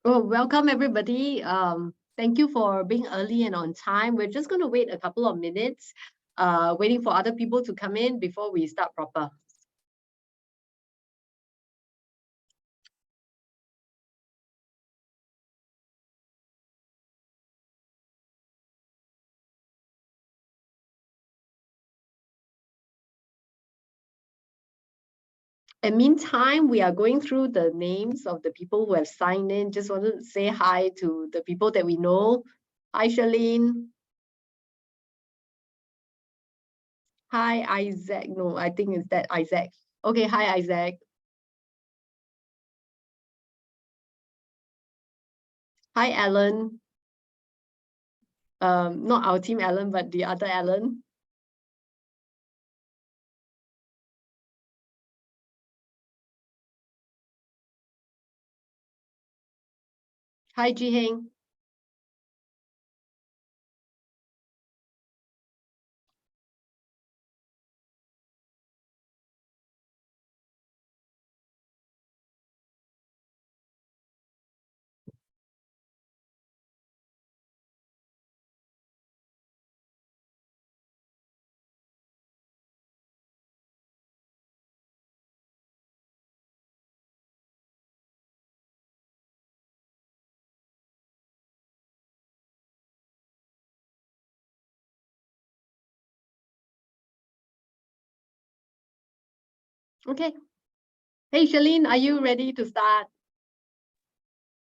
Oh, welcome everybody. Thank you for being early and on time. We're just going to wait a couple of minutes, waiting for other people to come in before we start proper. And meantime, we are going through the names of the people who have signed in. Just wanted to say hi to the people that we know. Hi, Charlene. Hi, Isaac. No, I think it's that Isaac. Okay, hi, Isaac. Hi, Alan. Not our team Alan, but the other Alan. Hi, Ji-Heng. Okay. Hey, Charlene, are you ready to start?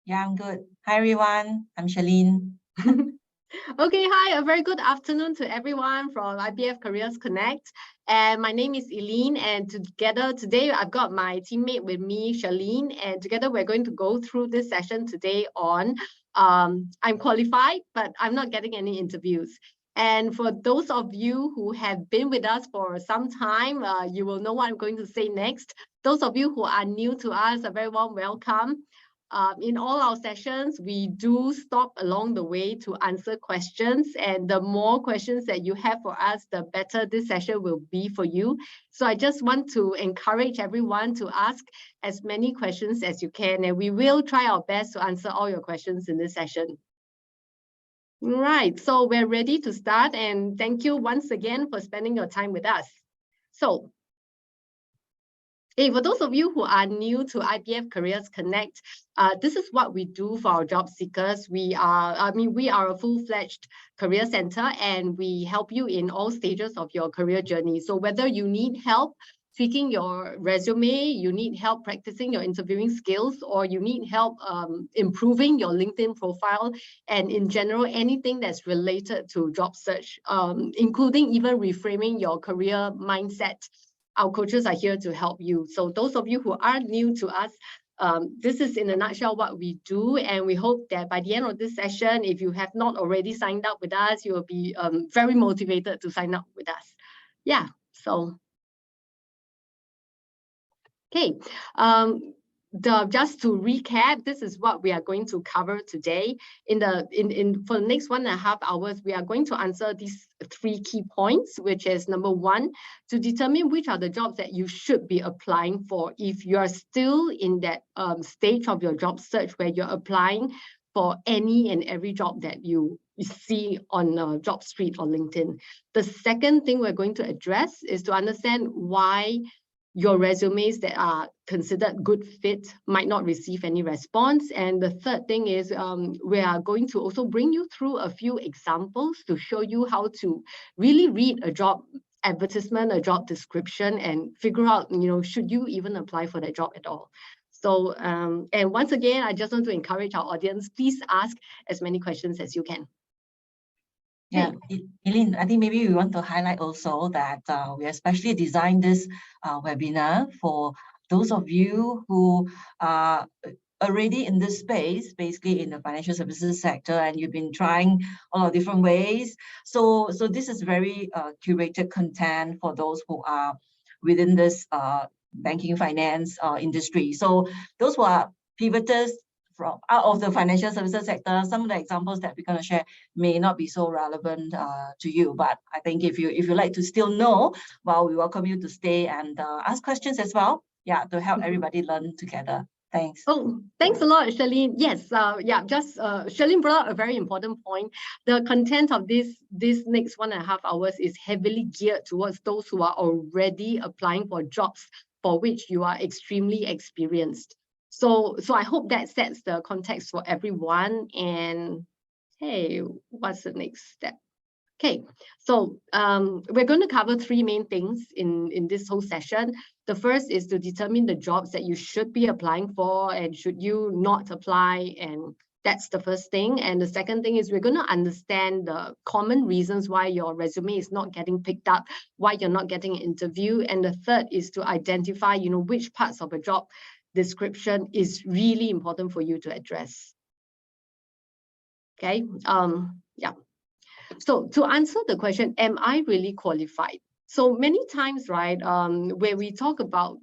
Yeah, I'm good. Hi, everyone. I'm Charlene. Okay, hi, a very good afternoon to everyone from IBF Careers Connect. And my name is Eileen, and together today I've got my teammate with me, Charlene, and together we're going to go through this session today on I'm qualified, but I'm not getting any interviews. And for those of you who have been with us for some time, you will know what I'm going to say next. Those of you who are new to us, a very warm welcome. In all our sessions, we do stop along the way to answer questions, and the more questions that you have for us, the better this session will be for you. So I just want to encourage everyone to ask as many questions as you can, and we will try our best to answer all your questions in this session. Right, so we're ready to start, and thank you once again for spending your time with us. So, hey, for those of you who are new to IBF Careers Connect, this is what we do for our job seekers. We are a full-fledged career center, and we help you in all stages of your career journey. So whether you need help tweaking your resume, you need help practicing your interviewing skills, or you need help improving your LinkedIn profile, and in general, anything that's related to job search, including even reframing your career mindset, our coaches are here to help you. So those of you who are new to us, this is in a nutshell what we do, and we hope that by the end of this session, if you have not already signed up with us, you will be very motivated to sign up with us. Yeah, so okay. Just to recap, this is what we are going to cover today. For the next 1.5 hours, we are going to answer these 3 key points, which is number 1, to determine which are the jobs that you should be applying for if you are still in that stage of your job search where you're applying for any and every job that you see on JobStreet or LinkedIn. The second thing we're going to address is to understand why your resumes that are considered good fit might not receive any response. And the third thing is we are going to also bring you through a few examples to show you how to really read a job advertisement, a job description, and figure out, should you even apply for that job at all? So, and once again, I just want to encourage our audience, please ask as many questions as you can. Yeah, Eileen, I think maybe we want to highlight also that we especially designed this webinar for those of you who are already in this space, basically in the financial services sector, and you've been trying all different ways. So this is very curated content for those who are within this banking finance industry. So those who are pivoters from out of the financial services sector, some of the examples that we're going to share may not be so relevant to you. But I think if you like to still know, well, we welcome you to stay and ask questions as well. Yeah, to help everybody learn together. Thanks. Oh, thanks a lot, Charlene. Yes, Charlene brought up a very important point. The content of this next 1.5 hours is heavily geared towards those who are already applying for jobs for which you are extremely experienced. So I hope that sets the context for everyone. And hey, what's the next step? Okay, so we're going to cover 3 main things in this whole session. The first is to determine the jobs that you should be applying for and should you not apply, and that's the first thing. And the second thing is we're going to understand the common reasons why your resume is not getting picked up, why you're not getting an interview. And the third is to identify, which parts of a job description is really important for you to address. Okay, yeah. So to answer the question, am I really qualified? So many times, right, where we talk about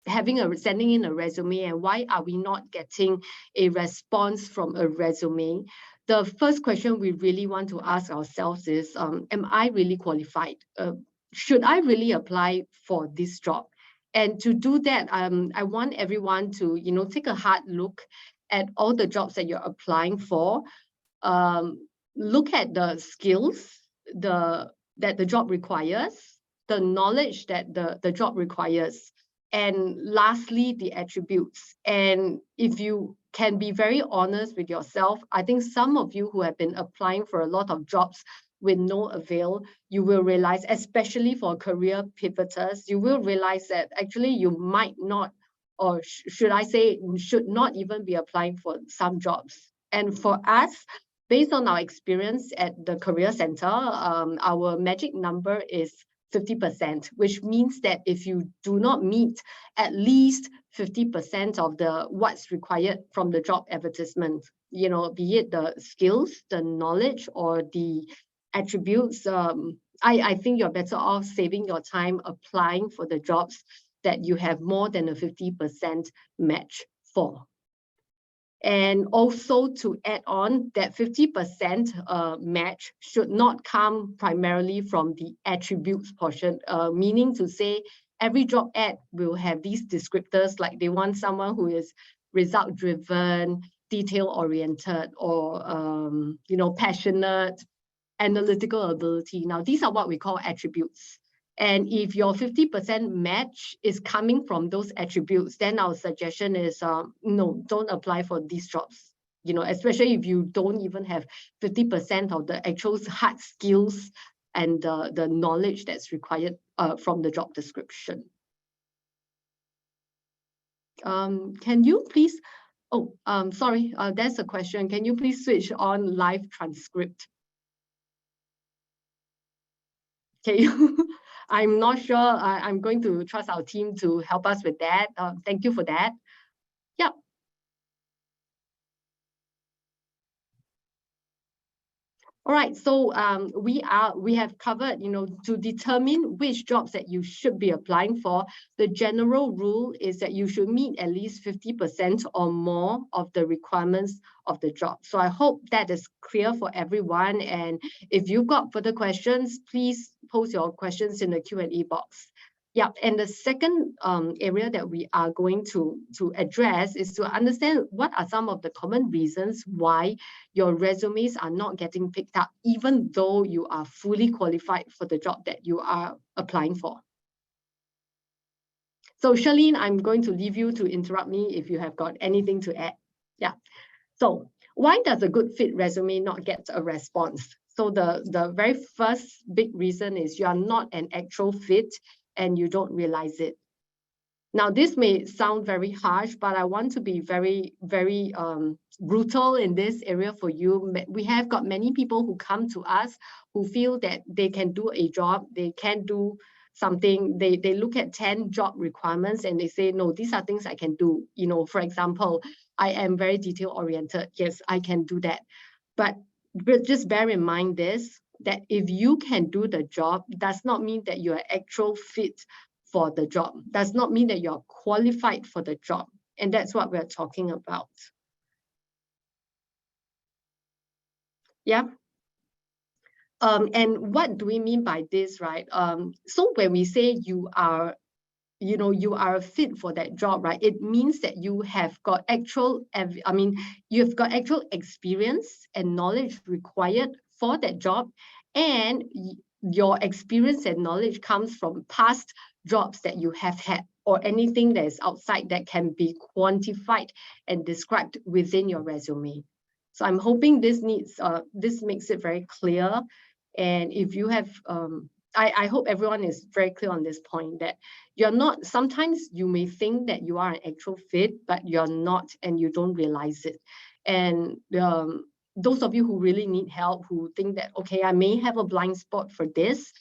sending in a resume and why are we not getting a response from a resume, the first question we really want to ask ourselves is, am I really qualified? Should I really apply for this job? And to do that, I want everyone to, take a hard look at all the jobs that you're applying for. Look at the skills that the job requires, the knowledge that the job requires, and lastly, the attributes. And if you can be very honest with yourself, I think some of you who have been applying for a lot of jobs with no avail, you will realize, especially for career pivoters, you will realize that actually you might not, or should I say, should not even be applying for some jobs. And for us, based on our experience at the Career Center, our magic number is 50%, which means that if you do not meet at least 50% of what's required from the job advertisement, be it the skills, the knowledge, or the attributes, I think you're better off saving your time applying for the jobs that you have more than a 50% match for. And also to add on, that 50% match should not come primarily from the attributes portion, meaning to say every job ad will have these descriptors, like they want someone who is result driven, detail oriented, or passionate, analytical ability. Now, these are what we call attributes. And if your 50% match is coming from those attributes, then our suggestion is, no, don't apply for these jobs. Especially if you don't even have 50% of the actual hard skills and the knowledge that's required from the job description. Can you please, sorry, there's a question. Can you please switch on live transcript? Okay. I'm not sure. I'm going to trust our team to help us with that. Thank you for that. Yeah. All right, so we have covered, to determine which jobs that you should be applying for. The general rule is that you should meet at least 50% or more of the requirements of the job. So I hope that is clear for everyone. And if you've got further questions, please post your questions in the Q&A box. Yeah, and the second area that we are going to address is to understand what are some of the common reasons why your resumes are not getting picked up, even though you are fully qualified for the job that you are applying for. So Charlene, I'm going to leave you to interrupt me if you have got anything to add. Yeah. So why does a good fit resume not get a response? So the very first big reason is you are not an actual fit and you don't realize it. Now, this may sound very harsh, but I want to be very, very brutal in this area for you. We have got many people who come to us who feel that they can do a job, they can do something, they look at 10 job requirements and they say, no, these are things I can do. For example, I am very detail oriented. Yes, I can do that. But just bear in mind this, that if you can do the job, does not mean that you are actual fit for the job, does not mean that you're qualified for the job. And that's what we're talking about. Yeah. And what do we mean by this, right? So when we say you are you are a fit for that job, right? It means that you have got you've got actual experience and knowledge required for that job, and your experience and knowledge comes from past jobs that you have had, or anything that is outside that can be quantified and described within your resume. So I'm hoping this makes it very clear. And if you have I hope everyone is very clear on this point, that you're not, sometimes you may think that you are an actual fit, but you're not, and you don't realize it. And those of you who really need help, who think that, okay, I may have a blind spot for this,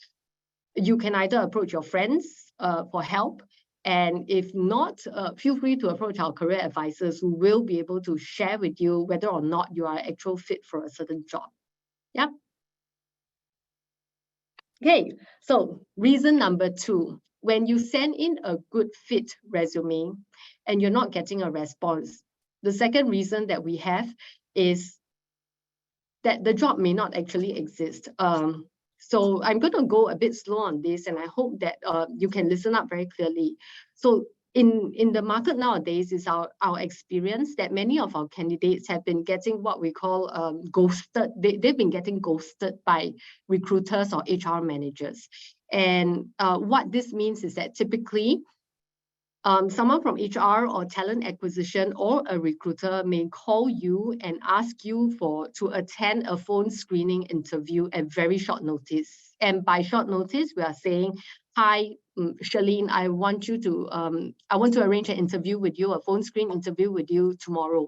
you can either approach your friends for help. And if not, feel free to approach our career advisors, who will be able to share with you whether or not you are an actual fit for a certain job. Yeah. Okay, so reason number 2, when you send in a good fit resume and you're not getting a response, the second reason that we have is that the job may not actually exist. So I'm going to go a bit slow on this, and I hope that you can listen up very clearly. So in the market nowadays, is our experience that many of our candidates have been getting what we call ghosted. They've been getting ghosted by recruiters or HR managers. And what this means is that typically someone from HR or talent acquisition or a recruiter may call you and ask you to attend a phone screening interview at very short notice. And by short notice, we are saying, hi, Charlene, I want to arrange an interview with you, a phone screen interview with you tomorrow,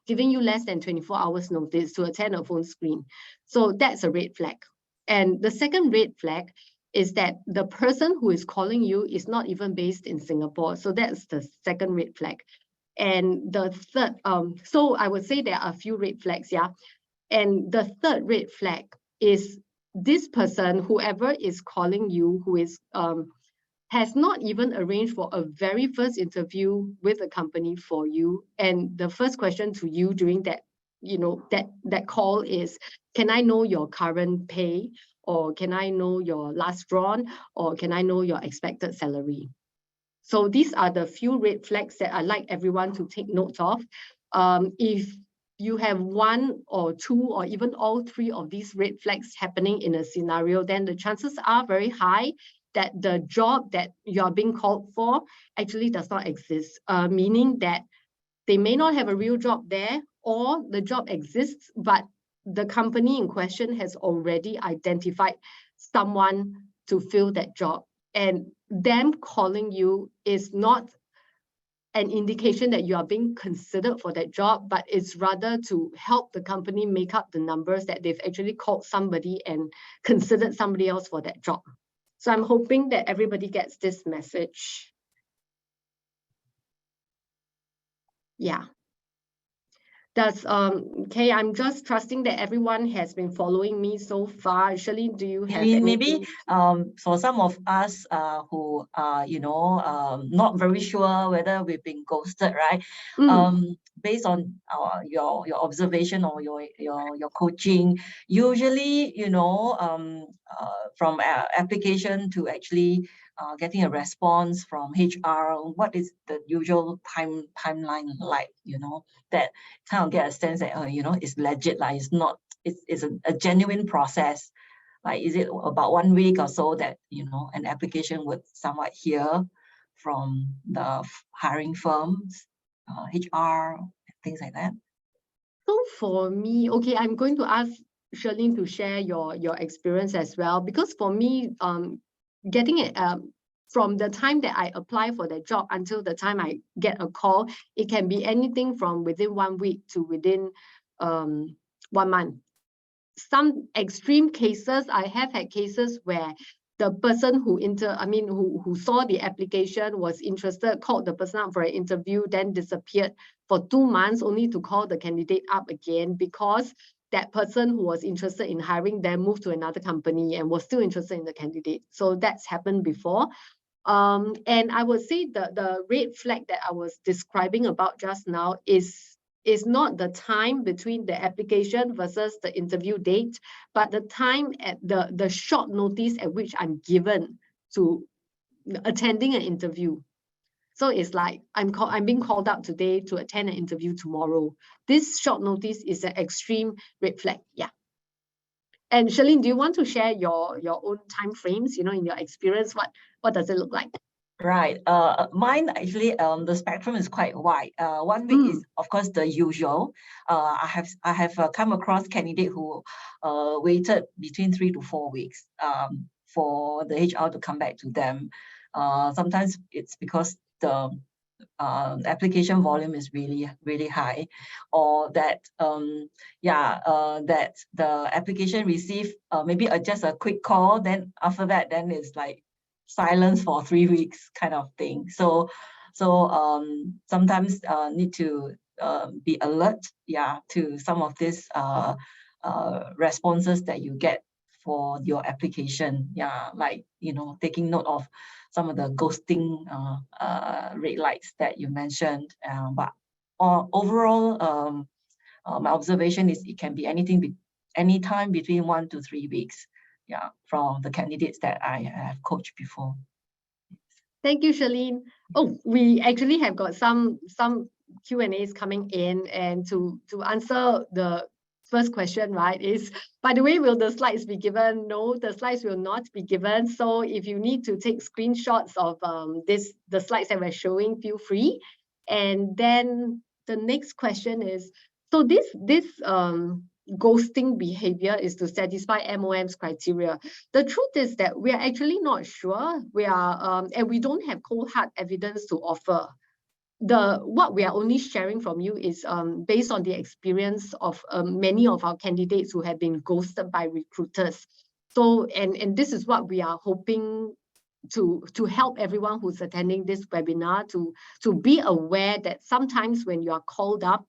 giving you less than 24 hours notice to attend a phone screen. So that's a red flag. And the second red flag is that the person who is calling you is not even based in Singapore. So that's the second red flag. And the third, so I would say there are a few red flags, yeah. And the third red flag is this person, whoever is calling you, who is has not even arranged for a very first interview with a company for you. And the first question to you during that, that call is, can I know your current pay? Or can I know your last drawn? Or can I know your expected salary? So these are the few red flags that I'd like everyone to take note of. If you have one or two or even all three of these red flags happening in a scenario, then the chances are very high that the job that you are being called for actually does not exist, meaning that they may not have a real job there, or the job exists, but the company in question has already identified someone to fill that job. And them calling you is not an indication that you are being considered for that job, but it's rather to help the company make up the numbers that they've actually called somebody and considered somebody else for that job. So I'm hoping that everybody gets this message. Yeah. Okay, I'm just trusting that everyone has been following me so far. Charlene, do you have anything? Maybe for some of us who are, not very sure whether we've been ghosted, right? Based on your observation or your coaching, usually, from application to actually getting a response from HR, what is the usual timeline like? That kind of get a sense that it's legit, like it's not, it's a genuine process. Like, is it about 1 week or so that an application would somewhat hear from the hiring firms, HR, things like that? So for me, okay, I'm going to ask Charlene to share your experience as well, because for me, getting it from the time that I apply for the job until the time I get a call, it can be anything from within 1 week to within 1 month. Some extreme cases, I have had cases where the person who saw the application, was interested, called the person up for an interview, then disappeared for 2 months, only to call the candidate up again, because that person who was interested in hiring them moved to another company and was still interested in the candidate. So that's happened before. And I would say the red flag that I was describing about just now is not the time between the application versus the interview date, but the time at the short notice at which I'm given to attending an interview. So it's like I'm being called up today to attend an interview tomorrow. This short notice is an extreme red flag. Yeah. And Charlene, do you want to share your own time frames? In your experience, what does it look like? Right. Mine actually, the spectrum is quite wide. 1 week is, of course, the usual. I have come across candidate who waited between 3 to 4 weeks for the HR to come back to them. Sometimes it's because the application volume is really high, or that that the application received maybe just a quick call, then after that then it's like silence for 3 weeks kind of thing. So sometimes need to be alert to some of these responses that you get for your application, like taking note of some of the ghosting red lights that you mentioned, but overall my observation is it can be anytime between 1 to 3 weeks, from the candidates that I have coached before. Thank you, Charlene. Oh, we actually have got some Q&As coming in, and to answer the first question, right, is, by the way, will the slides be given? No, the slides will not be given. So if you need to take screenshots of the slides that we're showing, feel free. And then the next question is, so this ghosting behavior is to satisfy MOM's criteria. The truth is that we are actually not sure. We are, and we don't have cold hard evidence to offer. What we are only sharing from you is based on the experience of many of our candidates who have been ghosted by recruiters. So, and this is what we are hoping to help everyone who's attending this webinar to be aware that sometimes when you are called up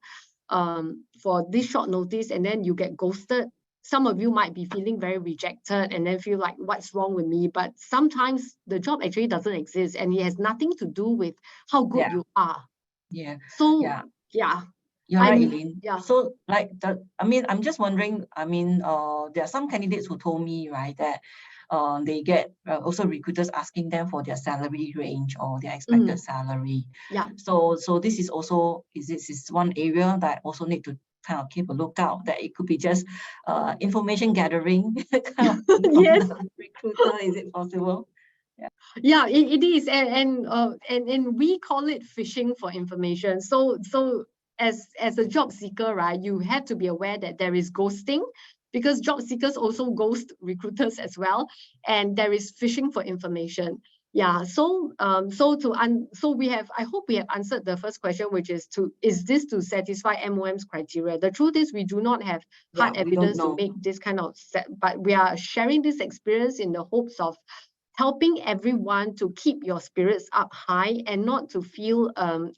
for this short notice and then you get ghosted, some of you might be feeling very rejected and then feel like, what's wrong with me? But sometimes the job actually doesn't exist, and it has nothing to do with how good you are. So yeah. You're right, Eileen. So like I'm just wondering, there are some candidates who told me, right, that they get also recruiters asking them for their salary range or their expected salary. So this is also is one area that also need to kind of keep a lookout, that it could be just information gathering kind of thing from the recruiter. Is it possible? Yeah, it is, and we call it fishing for information. So as a job seeker, right, you have to be aware that there is ghosting, because job seekers also ghost recruiters as well, and there is fishing for information. Yeah, so we have, I hope we have answered the first question, which is this to satisfy MOM's criteria? The truth is we do not have hard evidence to make this kind of but we are sharing this experience in the hopes of helping everyone to keep your spirits up high and not to feel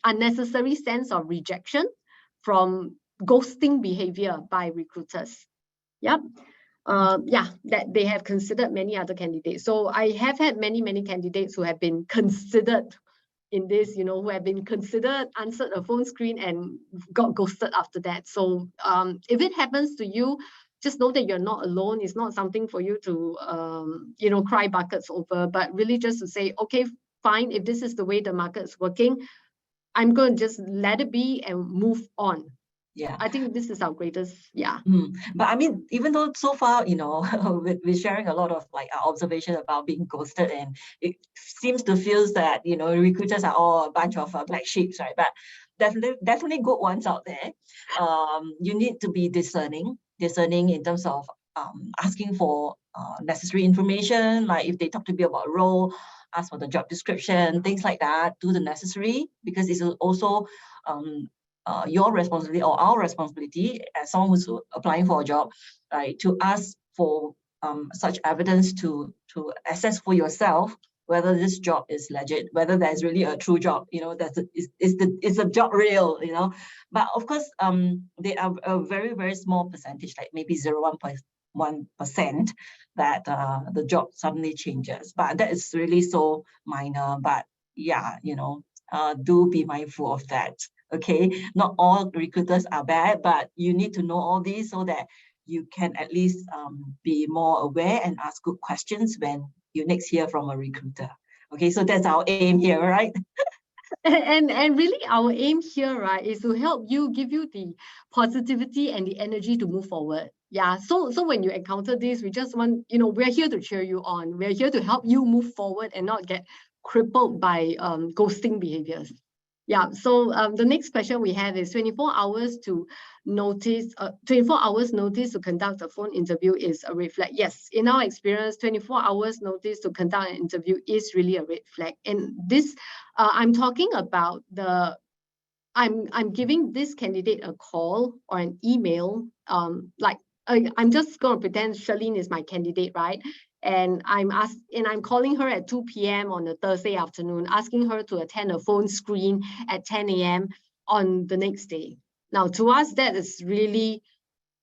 unnecessary sense of rejection from ghosting behavior by recruiters. Yep. That they have considered many other candidates. So I have had many candidates who have been considered in this, who have been considered, answered a phone screen and got ghosted after that. So if it happens to you, just know that you're not alone. It's not something for you to, cry buckets over, but really just to say, okay, fine, if this is the way the market's working, I'm going to just let it be and move on. I think this is our greatest, But I mean, even though so far, we're sharing a lot of like our observation about being ghosted, and it seems to feel that, recruiters are all a bunch of black sheep, right? But definitely good ones out there. You need to be discerning in terms of asking for necessary information, like if they talk to you about a role, ask for the job description, things like that. Do the necessary, because it's also your responsibility or our responsibility as someone who's applying for a job, right, to ask for such evidence to assess for yourself whether this job is legit, whether there's really a true job, is the job real, But of course, they are a very small percentage, like maybe 0.1% that the job suddenly changes. But that is really so minor. But do be mindful of that. Okay, not all recruiters are bad, but you need to know all these so that you can at least be more aware and ask good questions when you next hear from a recruiter. Okay, so that's our aim here, right? And really our aim here, right, is to help you, give you the positivity and the energy to move forward. Yeah. So when you encounter this, we just want, we're here to cheer you on. We're here to help you move forward and not get crippled by ghosting behaviors. Yeah. So the next question we have is 24 hours to notice, 24 hours notice to conduct a phone interview is a red flag. Yes, in our experience, 24 hours notice to conduct an interview is really a red flag. And this, I'm talking about I'm giving this candidate a call or an email, I'm just going to pretend Charlene is my candidate, right? And I'm calling her at 2 p.m. on a Thursday afternoon, asking her to attend a phone screen at 10 a.m. on the next day. Now, to us, that is really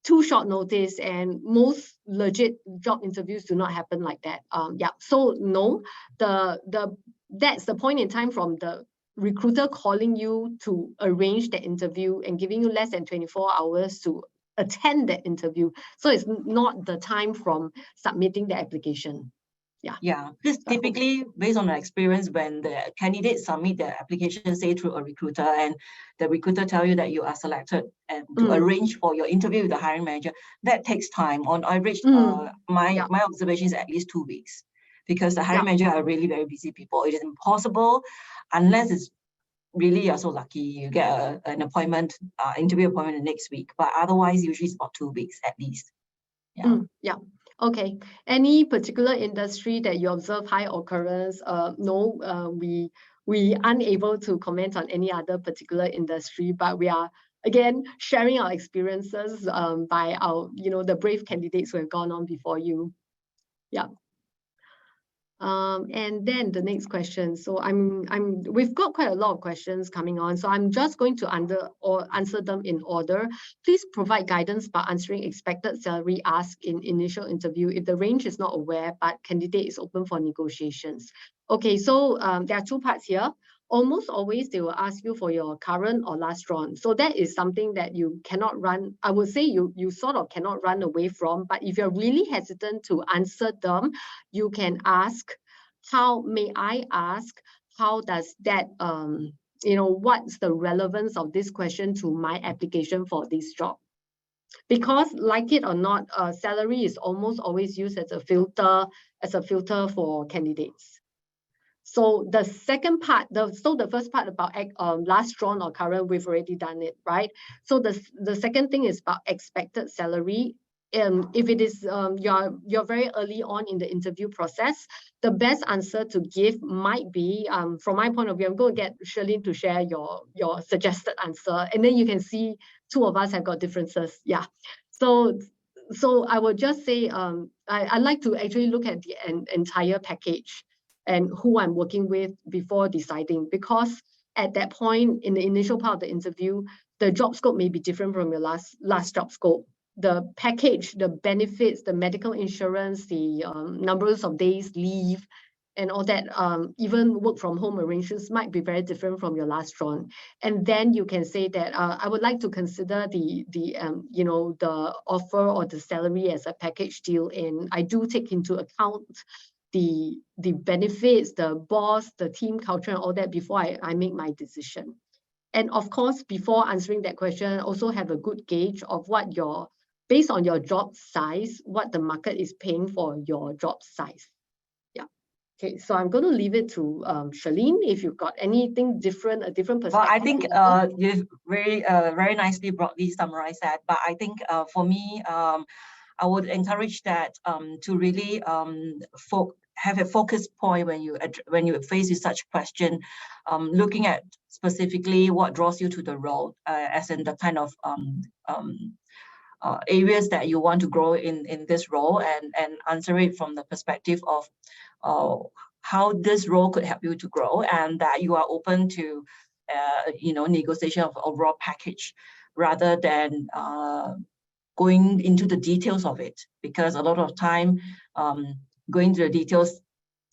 too short notice, and most legit job interviews do not happen like that. Yeah, so no, that's the point in time from the recruiter calling you to arrange the interview and giving you less than 24 hours to attend that interview. So it's not the time from submitting the application. Yeah. Yeah, this typically based on the experience when the candidates submit their application, say through a recruiter, and the recruiter tell you that you are selected and to arrange for your interview with the hiring manager, that takes time. On average, my observation is at least 2 weeks, because the hiring manager are really very busy people. It is impossible unless it's really you're so lucky you get an appointment, interview appointment the next week. But otherwise, usually it's about 2 weeks at least. Yeah. Yeah. Okay. Any particular industry that you observe high occurrence? No, we unable to comment on any other particular industry, but we are again sharing our experiences by our, the brave candidates who have gone on before you. Yeah. And then the next question. So we've got quite a lot of questions coming on. So I'm just going to answer them in order. Please provide guidance by answering expected salary asked in initial interview if the range is not aware, but candidate is open for negotiations. Okay, so there are two parts here. Almost always they will ask you for your current or last drawn. So that is something that you cannot run. I would say you sort of cannot run away from, but if you're really hesitant to answer them, you can ask, may I ask, how does that, what's the relevance of this question to my application for this job? Because like it or not, salary is almost always used as a filter for candidates. So the second part, the first part about last drawn or current, we've already done it, right? So the second thing is about expected salary. If it is you're very early on in the interview process, the best answer to give might be, from my point of view, I'm going to get Charlene to share your suggested answer, and then you can see two of us have got differences. Yeah. So I would just say I like to actually look at the entire package and who I'm working with before deciding, because at that point in the initial part of the interview, the job scope may be different from your last job scope. The package, the benefits, the medical insurance, the numbers of days leave, and all that, even work from home arrangements might be very different from your last drawn. And then you can say that I would like to consider the offer or the salary as a package deal, and I do take into account the benefits, the boss, the team culture, and all that before I make my decision. And of course, before answering that question, also have a good gauge of based on your job size, what the market is paying for your job size. Yeah. Okay, so I'm going to leave it to Charlene. If you've got anything different, a different perspective. Well, I think you've very nicely broadly summarized that. But I think for me, I would encourage that to really have a focus point when you face with such question, looking at specifically what draws you to the role, as in the kind of areas that you want to grow in this role, and answer it from the perspective of how this role could help you to grow, and that you are open to negotiation of overall package rather than going into the details of it, because a lot of time going to the details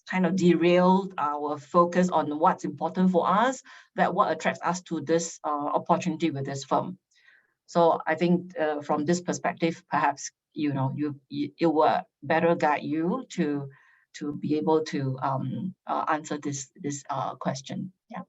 kind of derail our focus on what's important for us, that what attracts us to this opportunity with this firm. So I think from this perspective, perhaps it will better guide you to be able to answer this question. Yeah.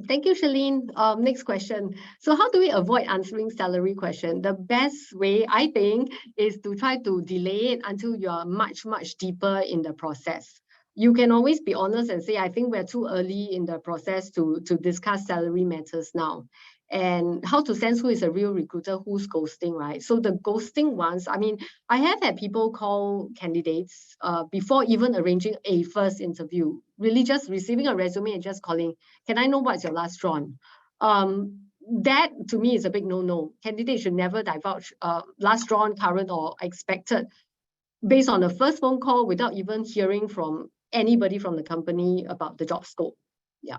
Thank you, Shalene. Next question. So how do we avoid answering salary question? The best way, I think, is to try to delay it until you are much, much deeper in the process. You can always be honest and say, I think we're too early in the process to discuss salary matters now. And how to sense who is a real recruiter, who's ghosting, right? So the ghosting ones, I mean, I have had people call candidates before even arranging a first interview, really just receiving a resume and just calling, can I know what's your last drawn? That to me is a big no-no. Candidates should never divulge last drawn, current, or expected based on the first phone call without even hearing from anybody from the company about the job scope. Yeah.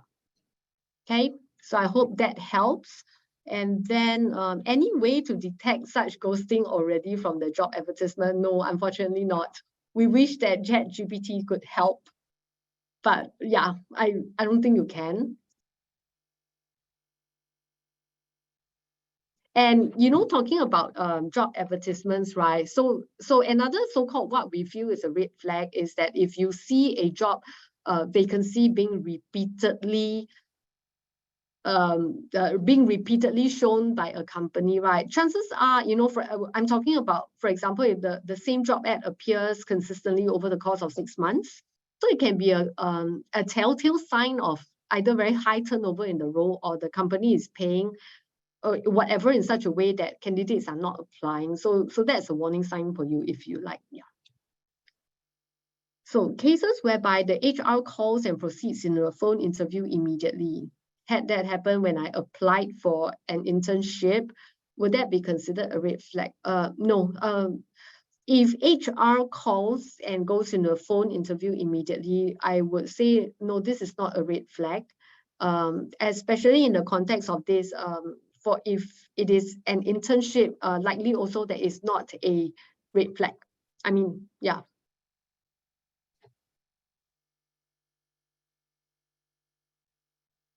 Okay. So I hope that helps. And then any way to detect such ghosting already from the job advertisement? No, unfortunately not. We wish that ChatGPT could help. But yeah, I don't think you can. And talking about job advertisements, right? So another so-called what we feel is a red flag is that if you see a job vacancy being repeatedly shown by a company, right? Chances are, I'm talking about, for example, if the same job ad appears consistently over the course of 6 months, so it can be a telltale sign of either very high turnover in the role or the company is paying or whatever in such a way that candidates are not applying. So that's a warning sign for you if you like. Yeah. So cases whereby the HR calls and proceeds in a phone interview immediately. Had that happen when I applied for an internship, would that be considered a red flag? No. If HR calls and goes in a phone interview immediately, I would say, no, this is not a red flag. Especially in the context of this, for if it is an internship, likely also that is not a red flag. I mean, yeah.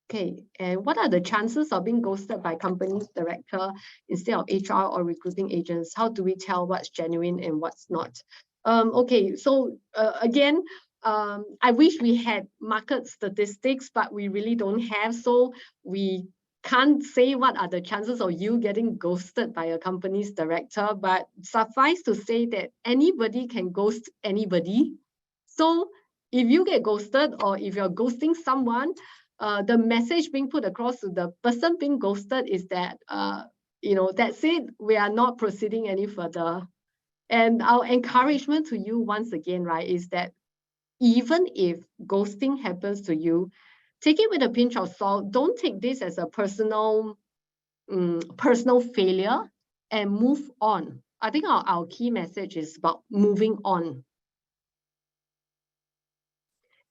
Okay, and what are the chances of being ghosted by company's director instead of HR or recruiting agents? How do we tell what's genuine and what's not? Okay, so again, I wish we had market statistics, but we really don't have. So we can't say what are the chances of you getting ghosted by a company's director, but suffice to say that anybody can ghost anybody. So if you get ghosted or if you're ghosting someone, the message being put across to the person being ghosted is that, that's it, we are not proceeding any further. And our encouragement to you once again, right, is that even if ghosting happens to you, take it with a pinch of salt. Don't take this as a personal failure and move on. I think our key message is about moving on.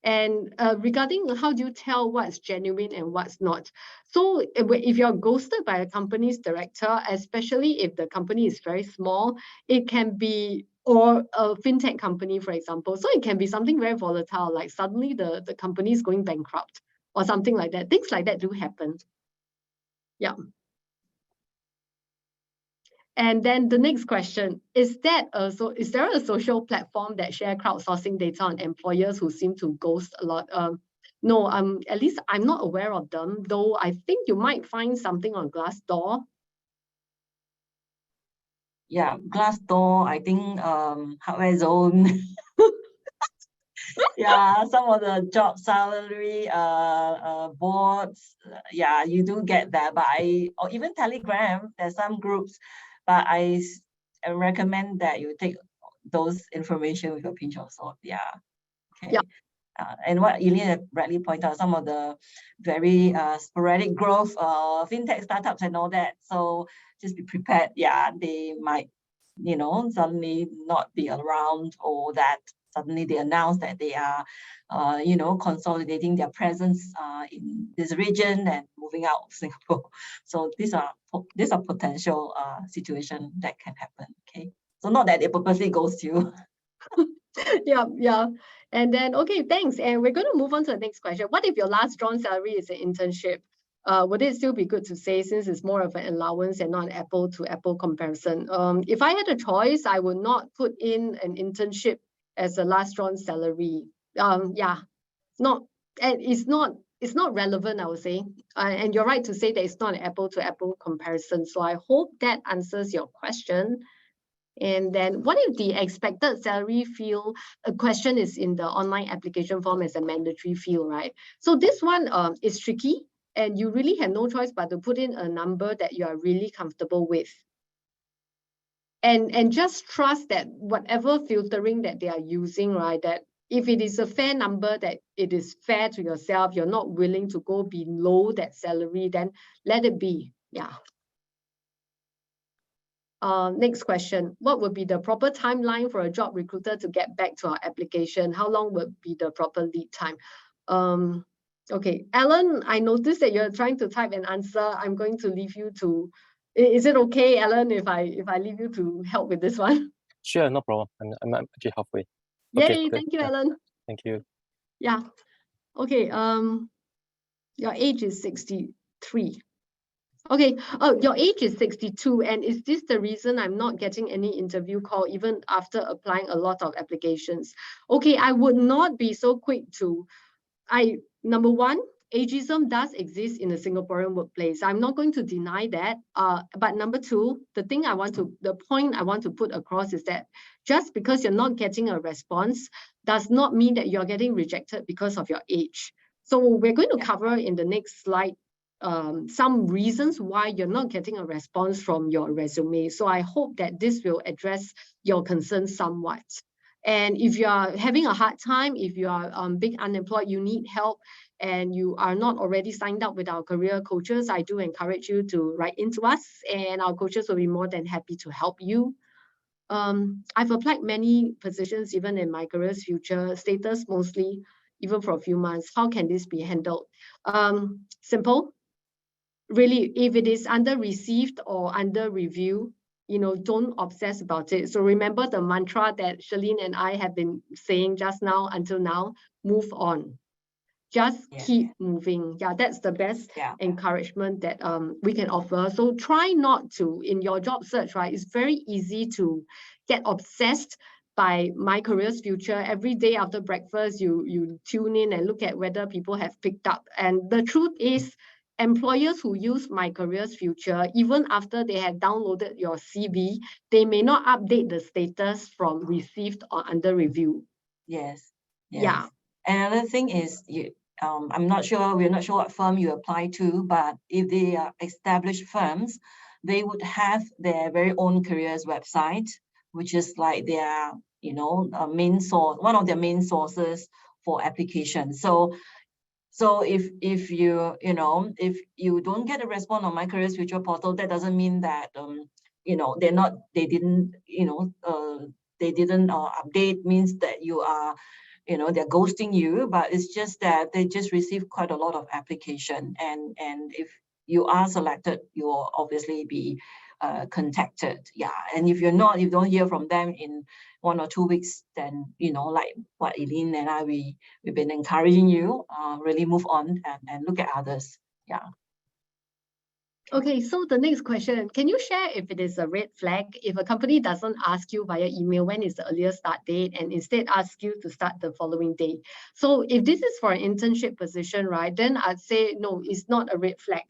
And regarding how do you tell what's genuine and what's not? So if you're ghosted by a company's director, especially if the company is very small, it can be, or a fintech company, for example. So it can be something very volatile, like suddenly the company is going bankrupt or something like that. Things like that do happen. Yeah. And then the next question, is there a social platform that share crowdsourcing data on employers who seem to ghost a lot? No, at least I'm not aware of them, though I think you might find something on Glassdoor. Yeah, Glassdoor, I think Hardware Zone. Yeah, some of the job salary boards, yeah, you do get that. But or even Telegram, there's some groups, but I recommend that you take those information with a pinch of salt. Yeah. Okay. Yeah. And what Eileen rightly pointed out, some of the very sporadic growth of fintech startups and all that. So just be prepared. Yeah, they might, suddenly not be around, or that suddenly they announce that they are, consolidating their presence in this region and moving out of Singapore. So these are potential situations that can happen. Okay, so not that they purposely ghost you. Yeah. And then, okay, thanks. And we're going to move on to the next question. What if your last drawn salary is an internship? Would it still be good to say, since it's more of an allowance and not an apple to apple comparison? If I had a choice, I would not put in an internship as a last drawn salary. Yeah, and it's not it's not relevant, I would say. And you're right to say that it's not an apple-to-apple comparison. So I hope that answers your question. And then what if the expected salary field question is in the online application form as a mandatory field, right? So this one is tricky, and you really have no choice but to put in a number that you are really comfortable with. And just trust that whatever filtering that they are using, right, that if it is a fair number, that it is fair to yourself, you're not willing to go below that salary, then let it be. Yeah. Next question. What would be the proper timeline for a job recruiter to get back to our application? How long would be the proper lead time? Okay, Alan, I noticed that you're trying to type an answer. I'm going to leave you to, is it okay, Alan, if I leave you to help with this one? Sure, no problem. I'm actually halfway. Yay, Okay, thank you, Alan. Thank you. Yeah. Okay, your age is 63. Okay, oh, your age is 62, and is this the reason I'm not getting any interview call even after applying a lot of applications? Okay, I would not be so quick to, number one, ageism does exist in the Singaporean workplace. I'm not going to deny that. But number two, the point I want to put across is that just because you're not getting a response does not mean that you're getting rejected because of your age. So we're going to cover in the next slide some reasons why you're not getting a response from your resume. So I hope that this will address your concerns somewhat. And if you are having a hard time, if you are being unemployed, you need help, and you are not already signed up with our career coaches, I do encourage you to write into us, and our coaches will be more than happy to help you. I've applied many positions, even in my careers future status, mostly, even for a few months. How can this be handled? Simple. Really, if it is under received or under review, don't obsess about it. So remember the mantra that Charlene and I have been saying just now until now, move on. Just keep moving. Yeah, that's the best encouragement that we can offer. So try not to, in your job search, right? It's very easy to get obsessed by My Careers Future. Every day after breakfast, you tune in and look at whether people have picked up. And the truth is, employers who use My Careers Future, even after they have downloaded your CV, they may not update the status from received or under review. Yes. Yeah. Another thing is, we're not sure what firm you apply to, but if they are established firms, they would have their very own careers website, which is like their, main source, one of their main sources for applications. So if you don't get a response on My Careers Future portal, that doesn't mean that they didn't update, means that you are, they're ghosting you, but it's just that they just received quite a lot of application, and if you are selected, you will obviously be contacted. Yeah, and if you don't hear from them in 1 or 2 weeks, then like what Eileen and I we've been encouraging you, really move on and look at others. Yeah. Okay, so the next question, can you share if it is a red flag if a company doesn't ask you via email when is the earliest start date and instead ask you to start the following day? So if this is for an internship position, right, then I'd say no, it's not a red flag.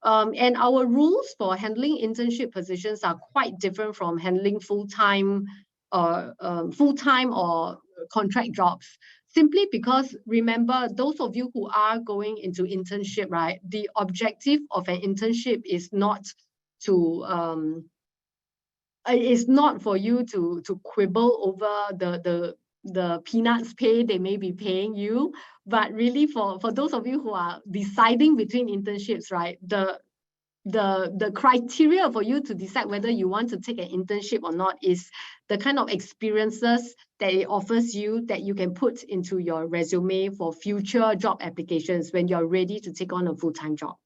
And our rules for handling internship positions are quite different from handling full-time or contract jobs. Simply because, remember, those of you who are going into internship, right, the objective of an internship is not to it's not for you to quibble over the peanuts pay they may be paying you, but really for those of you who are deciding between internships, right, the criteria for you to decide whether you want to take an internship or not is the kind of experiences that it offers you that you can put into your resume for future job applications when you're ready to take on a full-time job.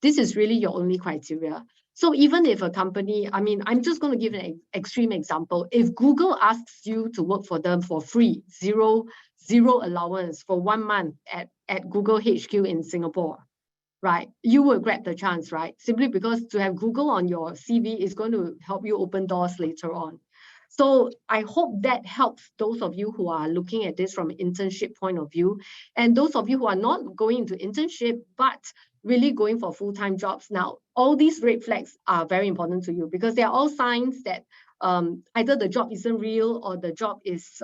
This is really your only criteria. So even if a company, I'm just going to give an extreme example. If Google asks you to work for them for free, zero allowance for 1 month at Google HQ in Singapore, right, you will grab the chance, right? Simply because to have Google on your CV is going to help you open doors later on. So I hope that helps those of you who are looking at this from an internship point of view, and those of you who are not going into internship, but really going for full-time jobs. Now, all these red flags are very important to you because they are all signs that either the job isn't real or the job is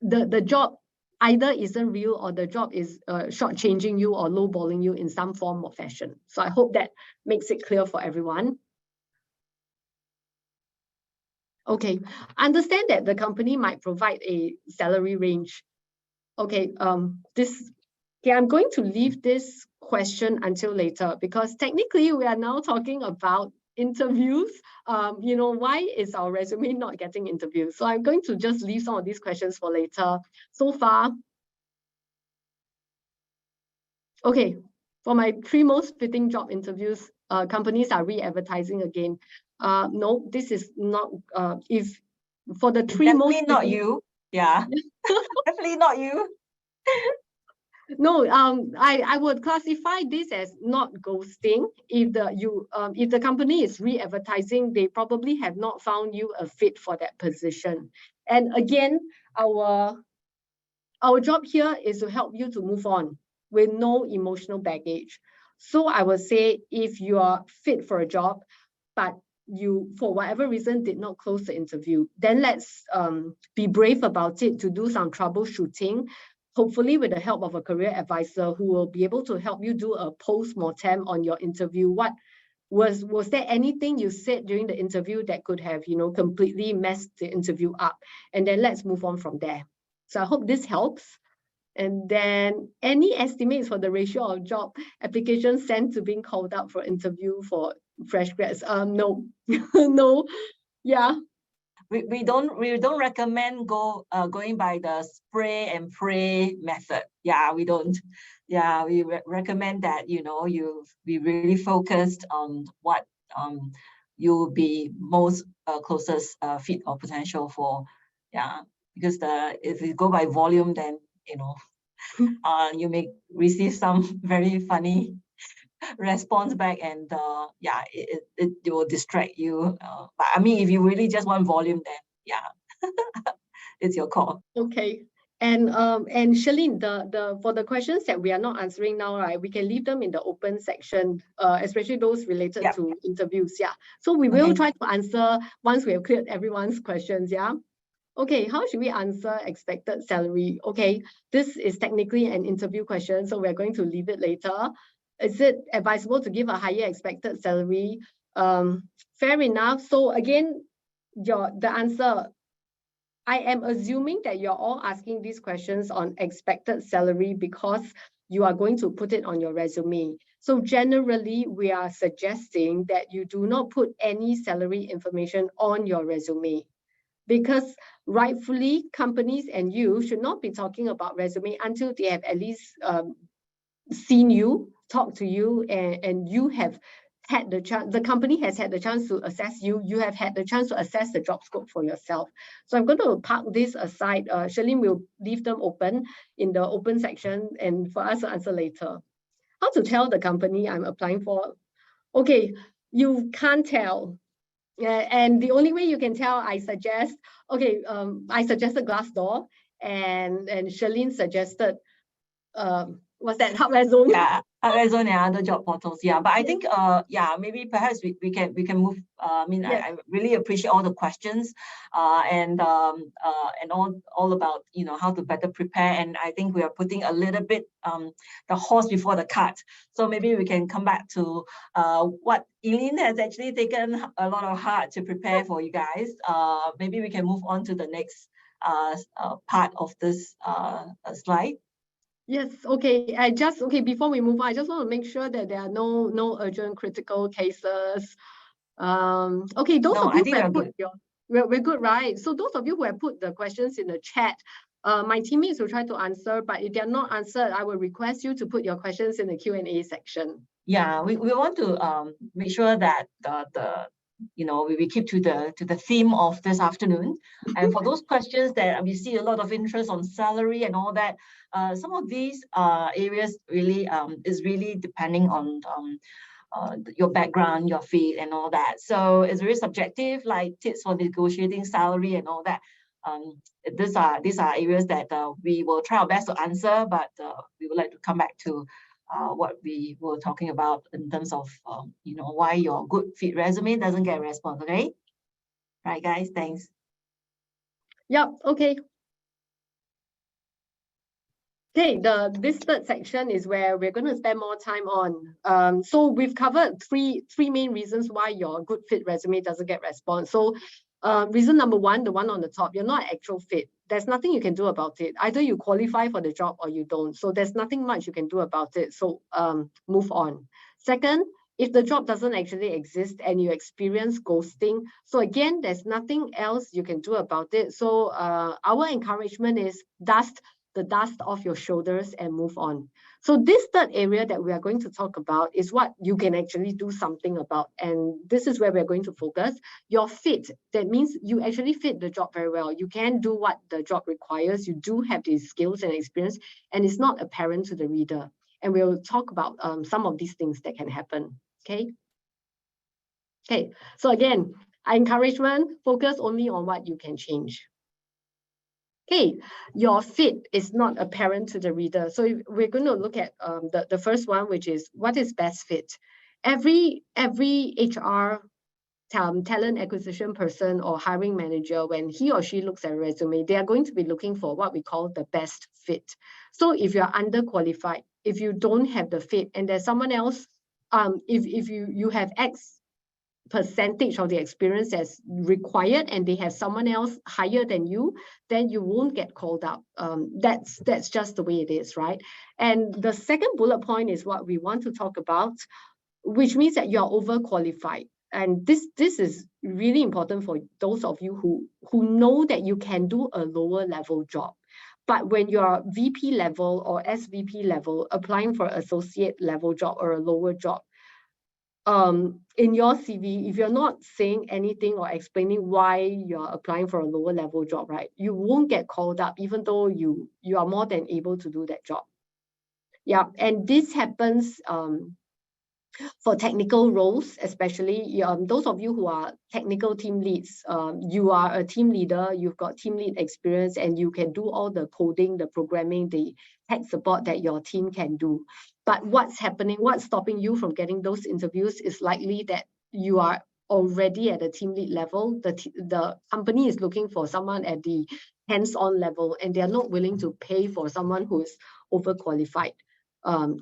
the job either isn't real or the job is shortchanging you or lowballing you in some form or fashion. So I hope that makes it clear for everyone. Okay, understand that the company might provide a salary range. Okay, I'm going to leave this question until later because technically we are now talking about interviews. Why is our resume not getting interviews? So I'm going to just leave some of these questions for later. So far, okay, for my 3 most fitting job interviews, companies are re-advertising again. No, this is not, if for the 3 most Definitely not you. Yeah, definitely not you. No, I would classify this as not ghosting. If the company is re-advertising, they probably have not found you a fit for that position. And again, our job here is to help you to move on with no emotional baggage. So I would say if you are fit for a job, but you, for whatever reason, did not close the interview, then let's be brave about it to do some troubleshooting, hopefully with the help of a career advisor who will be able to help you do a post-mortem on your interview. What was there anything you said during the interview that could have, completely messed the interview up? And then let's move on from there. So I hope this helps. And then any estimates for the ratio of job applications sent to being called out for interview for fresh grads? No, no, yeah. We don't recommend going by the spray and pray method. Yeah, we don't. Yeah, we recommend that you be really focused on what you'll be most closest fit or potential for. Yeah, because if you go by volume, then you may receive some very funny response back, and yeah, it will distract you. But I mean, if you really just want volume, then yeah, it's your call. Okay. And Charlene, for the questions that we are not answering now, right, we can leave them in the open section, especially those related to interviews. Yeah. So we will try to answer once we have cleared everyone's questions. Yeah. Okay, how should we answer expected salary? Okay, this is technically an interview question, so we're going to leave it later. Is it advisable to give a higher expected salary? Fair enough. So again, the answer, I am assuming that you're all asking these questions on expected salary because you are going to put it on your resume. So generally, we are suggesting that you do not put any salary information on your resume, because rightfully companies and you should not be talking about resume until they have at least seen you, talked to you, and you have had the chance, the company has had the chance to assess you, you have had the chance to assess the job scope for yourself. So I'm going to park this aside. Charlene will leave them open in the open section and for us to answer later. How to tell the company I'm applying for? Okay, you can't tell. And the only way you can tell, I suggest, okay, I suggested Glassdoor, and Charlene suggested, what's that, Hardware Zone? Yeah, Hardware Zone and other job portals. Yeah, but I think yeah, maybe perhaps we can move. I mean, I really appreciate all the questions, and all about how to better prepare. And I think we are putting a little bit the horse before the cart. So maybe we can come back to what Eileen has actually taken a lot of heart to prepare for you guys. Maybe we can move on to the next part of this slide. Yes, okay. Before we move on, I just want to make sure that there are no urgent critical cases. Okay, those of you who have put we're good, right? So those of you who have put the questions in the chat, my teammates will try to answer, but if they're not answered, I will request you to put your questions in the Q&A section. Yeah, we want to make sure that we keep to the theme of this afternoon. And for those questions that we see a lot of interest on salary and all that, some of these areas really is really depending on your background, your fit, and all that. So it's very subjective, like tips for negotiating salary and all that. These are areas that we will try our best to answer, but we would like to come back to what we were talking about in terms of why your good fit resume doesn't get a response. Okay, right, guys? Thanks. Yep. Okay. Okay, this third section is where we're going to spend more time on. So we've covered three main reasons why your good fit resume doesn't get response. So reason number one, the one on the top, you're not actual fit. There's nothing you can do about it. Either you qualify for the job or you don't. So there's nothing much you can do about it. So move on. Second, if the job doesn't actually exist and you experience ghosting, so again, there's nothing else you can do about it. So our encouragement is dust the dust off your shoulders and move on. So this third area that we are going to talk about is what you can actually do something about. And this is where we're going to focus. Your fit, that means you actually fit the job very well. You can do what the job requires. You do have these skills and experience, and it's not apparent to the reader. And we'll talk about some of these things that can happen, okay? Okay, so again, encouragement, focus only on what you can change. Okay, your fit is not apparent to the reader. So we're going to look at the first one, which is what is best fit. Every HR talent acquisition person or hiring manager, when he or she looks at a resume, they are going to be looking for what we call the best fit. So if you're underqualified, if you don't have the fit, and there's someone else, if you have X percentage of the experience that's required and they have someone else higher than you, then you won't get called up. That's just the way it is, right? And the second bullet point is what we want to talk about, which means that you're overqualified. And this is really important for those of you who know that you can do a lower level job. But when you're VP level or SVP level, applying for associate level job or a lower job, in your CV, if you're not saying anything or explaining why you're applying for a lower level job, right, you won't get called up, even though you are more than able to do that job. Yeah, and this happens for technical roles, especially those of you who are technical team leads. You are a team leader, you've got team lead experience, and you can do all the coding, the programming, the tech support that your team can do. But what's happening, what's stopping you from getting those interviews is likely that you are already at a team lead level. The company is looking for someone at the hands-on level, and they're not willing to pay for someone who is overqualified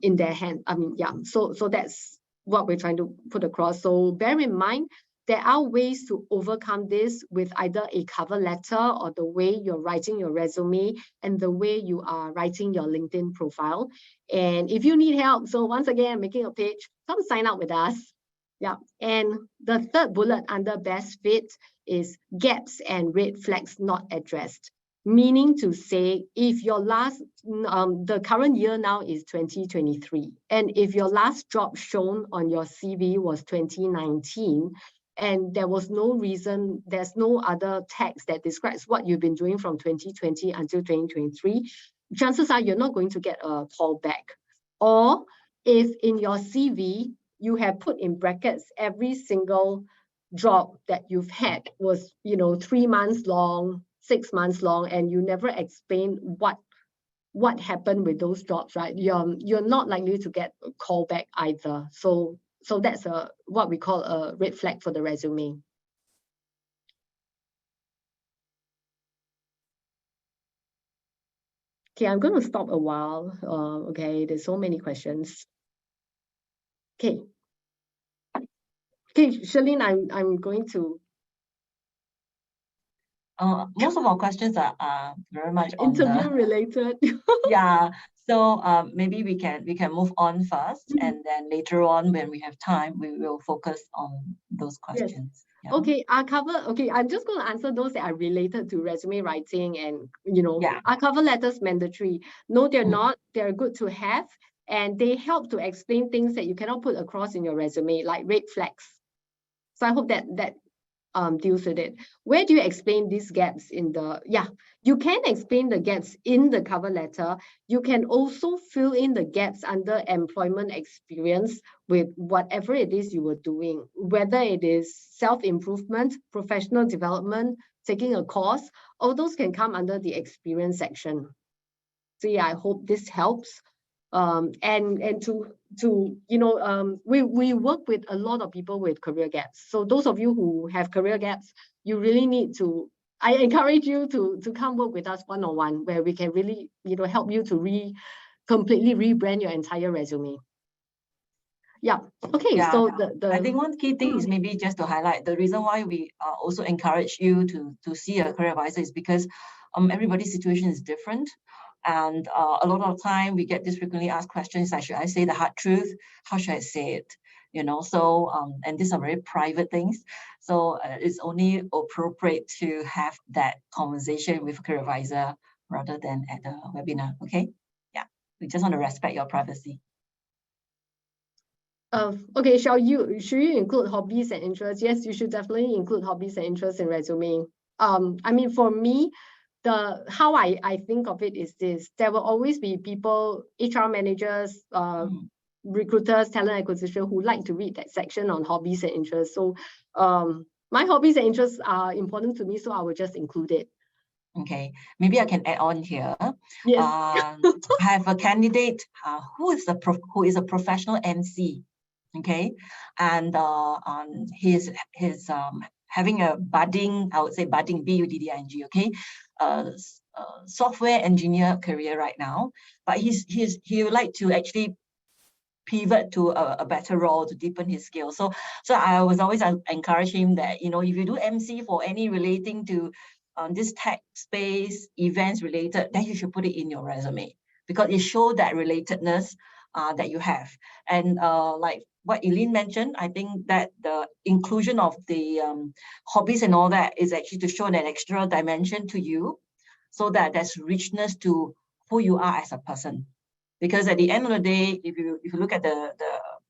in their hand. I mean, yeah, so that's what we're trying to put across. So bear in mind, there are ways to overcome this with either a cover letter or the way you're writing your resume and the way you are writing your LinkedIn profile. And if you need help, so once again, I'm making a page, come sign up with us. Yeah, and the third bullet under best fit is gaps and red flags not addressed. Meaning to say, if your last, the current year now is 2023, and if your last job shown on your CV was 2019, and there was no reason, there's no other text that describes what you've been doing from 2020 until 2023, chances are you're not going to get a call back. Or if in your CV, you have put in brackets every single job that you've had was, 3 months long, 6 months long, and you never explain what happened with those jobs, right? You're not likely to get a call back either. So that's what we call a red flag for the resume. Okay, I'm going to stop a while. Okay, there's so many questions. Okay, Charlene, I'm going to. Most of our questions are very much on interview related. Yeah, so maybe we can move on first, and then later on when we have time, we will focus on those questions. Yes. Yeah. Okay, I'm just going to answer those that are related to resume writing and, our cover letters mandatory. No, they're not. They're good to have, and they help to explain things that you cannot put across in your resume, like red flags. So I hope that deals with it. Where do you explain these gaps in the, you can explain the gaps in the cover letter. You can also fill in the gaps under employment experience with whatever it is you were doing, whether it is self-improvement, professional development, taking a course, all those can come under the experience section. So yeah, I hope this helps. And to we work with a lot of people with career gaps. So those of you who have career gaps, you really need to, I encourage you to come work with us one-on-one, where we can really help you to completely rebrand your entire resume. Yeah. Okay. Yeah, so I think one key thing is maybe just to highlight the reason why we also encourage you to see a career advisor is because everybody's situation is different. And a lot of time we get this frequently asked questions like, should I say the hard truth? How should I say it? So, and these are very private things. So it's only appropriate to have that conversation with a career advisor rather than at a webinar, okay? Yeah, we just want to respect your privacy. Okay, should you include hobbies and interests? Yes, you should definitely include hobbies and interests in resume. I mean, for me, how I think of it is this: there will always be people, HR managers, recruiters, talent acquisition, who like to read that section on hobbies and interests. So my hobbies and interests are important to me, so I will just include it. Okay, maybe I can add on here. Yes. I have a candidate who is a professional MC. Okay, and he's having a budding, I would say budding, budding, okay, software engineer career right now, but he would like to actually pivot to a better role to deepen his skills. So I was always encourage him that, if you do MC for any relating to this tech space, events related, then you should put it in your resume, because it shows that relatedness that you have. And like what Eileen mentioned, I think that the inclusion of the hobbies and all that is actually to show an extra dimension to you, so that there's richness to who you are as a person. Because at the end of the day, if you look at the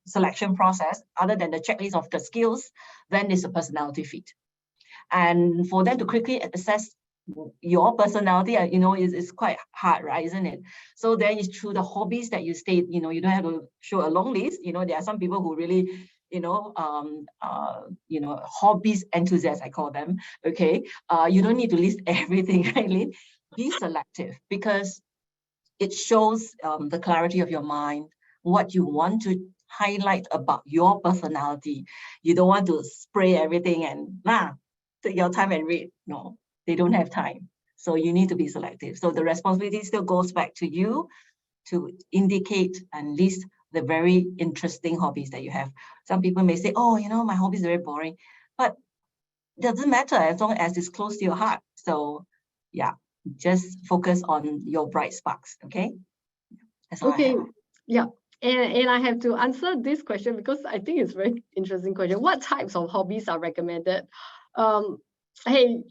selection process, other than the checklist of the skills, then it's a personality fit. And for them to quickly assess your personality, is quite hard, right? Isn't it? So then it's through the hobbies that you state, you don't have to show a long list. There are some people who really, hobbies enthusiasts, I call them. Okay. You don't need to list everything, right? Be selective, because it shows the clarity of your mind, what you want to highlight about your personality. You don't want to spray everything and take your time and read. No, they don't have time. So you need to be selective. So the responsibility still goes back to you to indicate and list the very interesting hobbies that you have. Some people may say, oh, my hobby is very boring, but it doesn't matter as long as it's close to your heart. So yeah, just focus on your bright sparks, okay? That's all Okay, I have. yeah. And I have to answer this question because I think it's a very interesting question. What types of hobbies are recommended? Hey,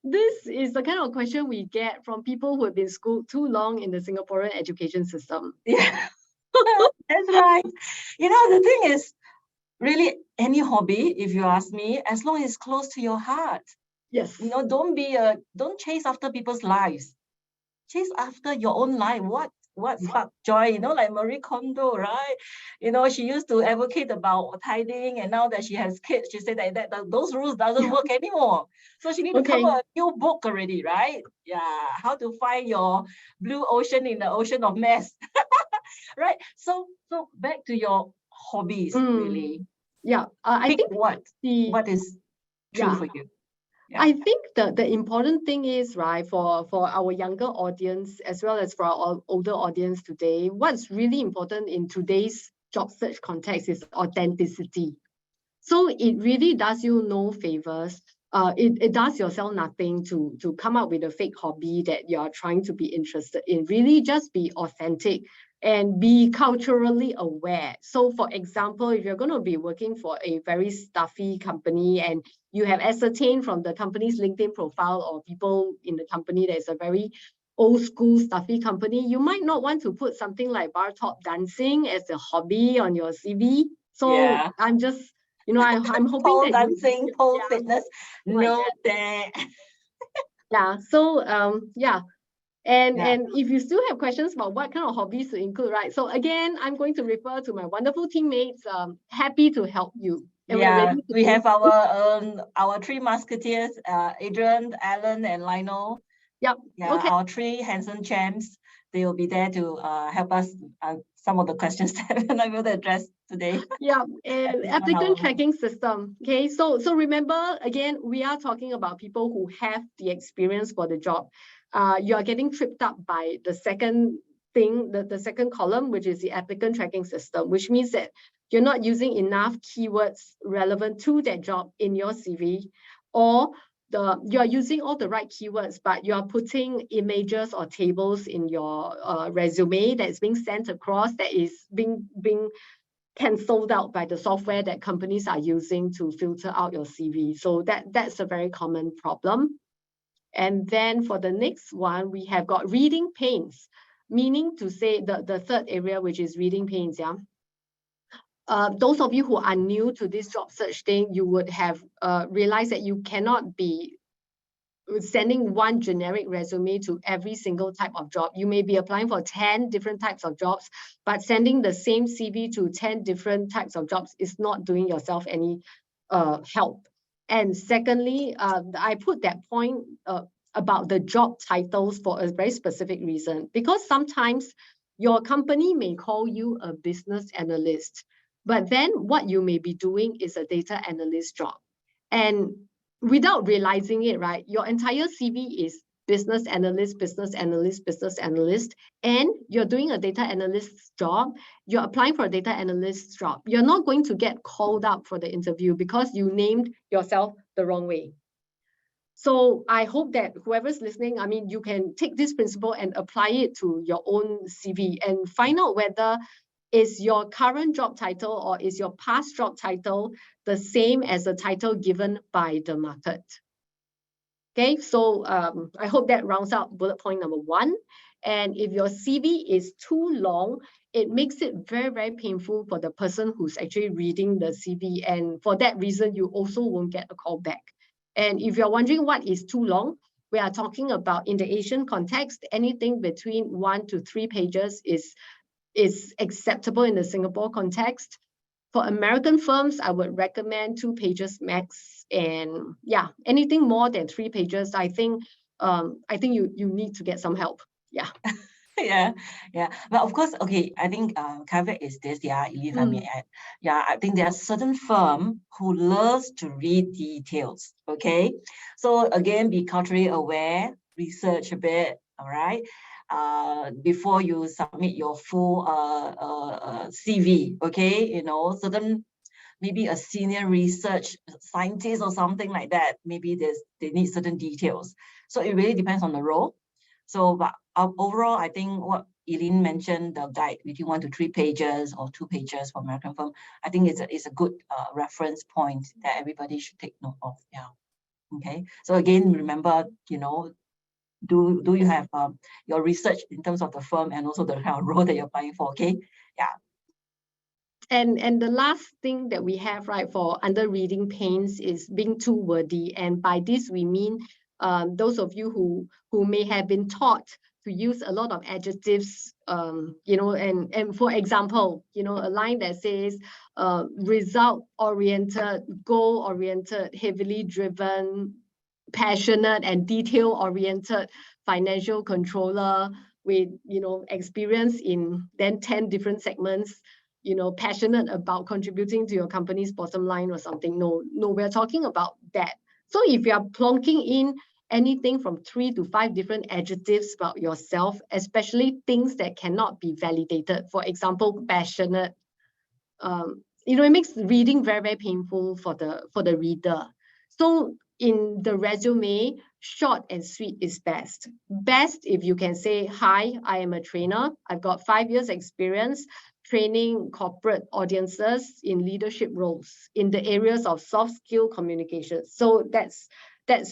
this is the kind of question we get from people who have been schooled too long in the Singaporean education system. Yeah, that's right. The thing is, really, any hobby, if you ask me, as long as it's close to your heart. Yes. Don't chase after people's lives. Chase after your own life. What sparks joy? Like Marie Kondo, right? She used to advocate about tithing, and now that she has kids, she said that those rules doesn't work anymore. So she need to come up a new book already, right? Yeah, how to find your blue ocean in the ocean of mess. Right. So back to your hobbies, really. Yeah, I think what is true for you. Yeah. I think the important thing is, right, for our younger audience as well as for our older audience today, what's really important in today's job search context is authenticity. So it really does you no favors. It does yourself nothing to come up with a fake hobby that you're trying to be interested in. Really just be authentic and be culturally aware. So for example, if you're going to be working for a very stuffy company and you have ascertained from the company's LinkedIn profile or people in the company that is a very old school stuffy company, you might not want to put something like bar top dancing as a hobby on your CV. So I'm just You know, I'm hoping pole that dancing, pole yeah, fitness, like no that. there. Yeah. So yeah. And Yeah. if you still have questions about what kind of hobbies to include, right? So again, I'm going to refer to my wonderful teammates. Happy to help you. And we're Yeah, ready to we have move. our three musketeers, Adrian, Alan, and Lionel. Yep. Yeah, Okay. our three handsome champs. They will be there to help us some of the questions that we're not able to address today. Yeah, and This 1 applicant hour. tracking system. Okay, so remember again, we are talking about people who have the experience for the job. You are getting tripped up by the second thing, the second column, which is the applicant tracking system, which means that you're not using enough keywords relevant to that job in your CV, or you're using all the right keywords, but you're putting images or tables in your resume that's being sent across, that is being cancelled out by the software that companies are using to filter out your CV. So that's a very common problem. And then for the next one, we have got reading pains, meaning to say the third area, which is reading pains. Yeah. Those of you who are new to this job search thing, you would have realized that you cannot be sending one generic resume to every single type of job. You may be applying for 10 different types of jobs, but sending the same CV to 10 different types of jobs is not doing yourself any help. And secondly, I put that point about the job titles for a very specific reason, because sometimes your company may call you a business analyst, but then what you may be doing is a data analyst job. And without realizing it, right, your entire CV is business analyst, business analyst, business analyst, and you're doing a data analyst job, you're applying for a data analyst job. You're not going to get called up for the interview because you named yourself the wrong way. So I hope that whoever's listening, I mean, you can take this principle and apply it to your own CV and find out whether is your current job title or is your past job title the same as the title given by the market. Okay, so I hope that rounds out bullet point number 1. And if your CV is too long, it makes it very, very painful for the person who's actually reading the CV. And for that reason, you also won't get a call back. And if you're wondering what is too long, we are talking about in the Asian context, anything between 1 to 3 pages is acceptable in the Singapore context. For American firms, I would recommend 2 pages max. And yeah, anything more than 3 pages, I think you need to get some help. Yeah. Yeah, but of course, okay, I think caveat is this, yeah, Eileen, I mean, I think there are certain firm who loves to read details, okay? So again, be culturally aware, research a bit, all right? Before you submit your full CV, okay? You know, certain, maybe a senior research scientist or something like that, maybe they need certain details. So it really depends on the role. So, but overall, I think what Eileen mentioned, the guide between 1 to 3 pages or 2 pages for American firm, I think it's a good reference point that everybody should take note of. Yeah. Okay. So again, remember, you know, do you have your research in terms of the firm and also the kind of role that you're applying for? Okay. Yeah. And the last thing that we have, right, for under reading pains is being too wordy. And by this, we mean those of you who may have been taught to use a lot of adjectives, you know, and for example, you know, a line that says result-oriented, goal-oriented, heavily driven, passionate, and detail-oriented financial controller with, you know, experience in then 10 different segments, you know, passionate about contributing to your company's bottom line or something. No, we're talking about that. So if you are plonking in anything from 3 to 5 different adjectives about yourself, especially things that cannot be validated, for example, passionate, you know, it makes reading very, very painful for the reader. So in the resume, short and sweet is best. Best if you can say, hi, I am a trainer. I've got 5 years experience training corporate audiences in leadership roles in the areas of soft skill communication. So that's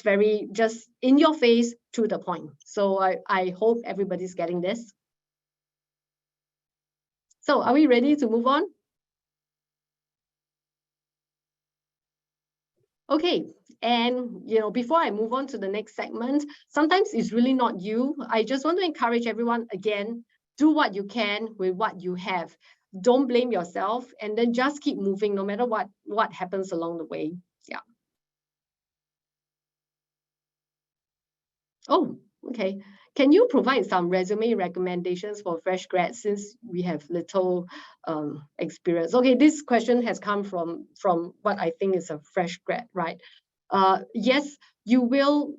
very just in your face, to the point. So I hope everybody's getting this. So are we ready to move on? Okay, and before I move on to the next segment, sometimes it's really not you. I just want to encourage everyone again, do what you can with what you have. Don't blame yourself, and then just keep moving no matter what happens along the way. Yeah. Oh, okay. Can you provide some resume recommendations for fresh grads since we have little experience? Okay, this question has come from what I think is a fresh grad, right? Yes, you will,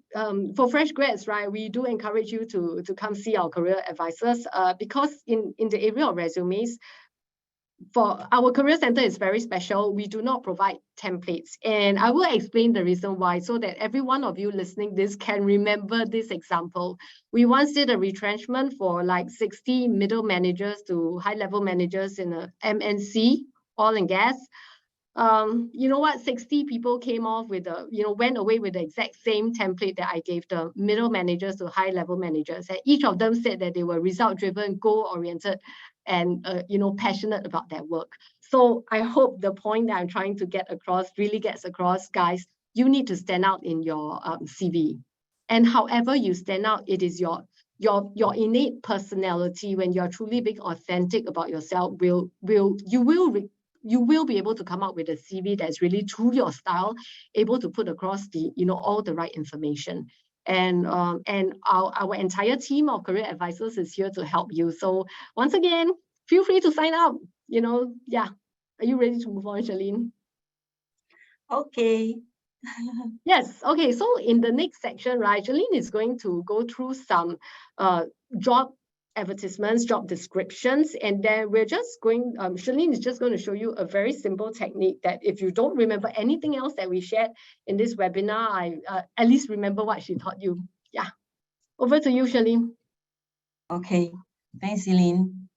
for fresh grads, right, we do encourage you to come see our career advisors because in the area of resumes, for our career center is very special. We do not provide templates. And I will explain the reason why so that every one of you listening this can remember this example. We once did a retrenchment for like 60 middle managers to high-level managers in a MNC, oil and gas. You know what, 60 people came off with went away with the exact same template that I gave the middle managers to high level managers. And each of them said that they were result driven, goal oriented, and passionate about their work. So I hope the point that I'm trying to get across really gets across, guys. You need to stand out in your CV, and however you stand out, it is your innate personality. When you're truly being authentic about yourself, you will be able to come up with a CV that's really to your style, able to put across all the right information. And our entire team of career advisors is here to help you. So once again, feel free to sign up. Yeah. Are you ready to move on, Charlene? Okay. Yes. Okay. So in the next section, right, Charlene is going to go through some job advertisements, job descriptions, and then we're just going, Charlene is just going to show you a very simple technique that if you don't remember anything else that we shared in this webinar, I at least remember what she taught you. Yeah. Over to you, Charlene. Okay. Thanks, Eileen.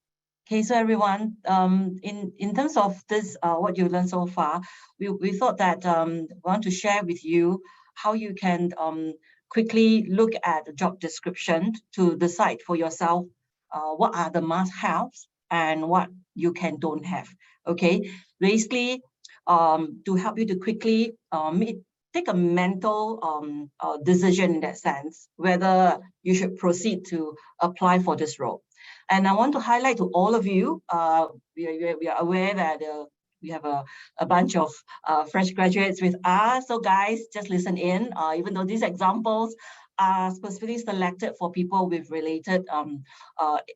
Okay, so everyone, in terms of this, what you learned so far, we thought that we want to share with you how you can quickly look at the job description to decide for yourself what are the must-haves and what you don't have. Okay, basically, to help you to quickly take a mental decision in that sense, whether you should proceed to apply for this role. And I want to highlight to all of you, we are aware that we have a bunch of fresh graduates with us. So guys, just listen in, even though these examples are specifically selected for people with related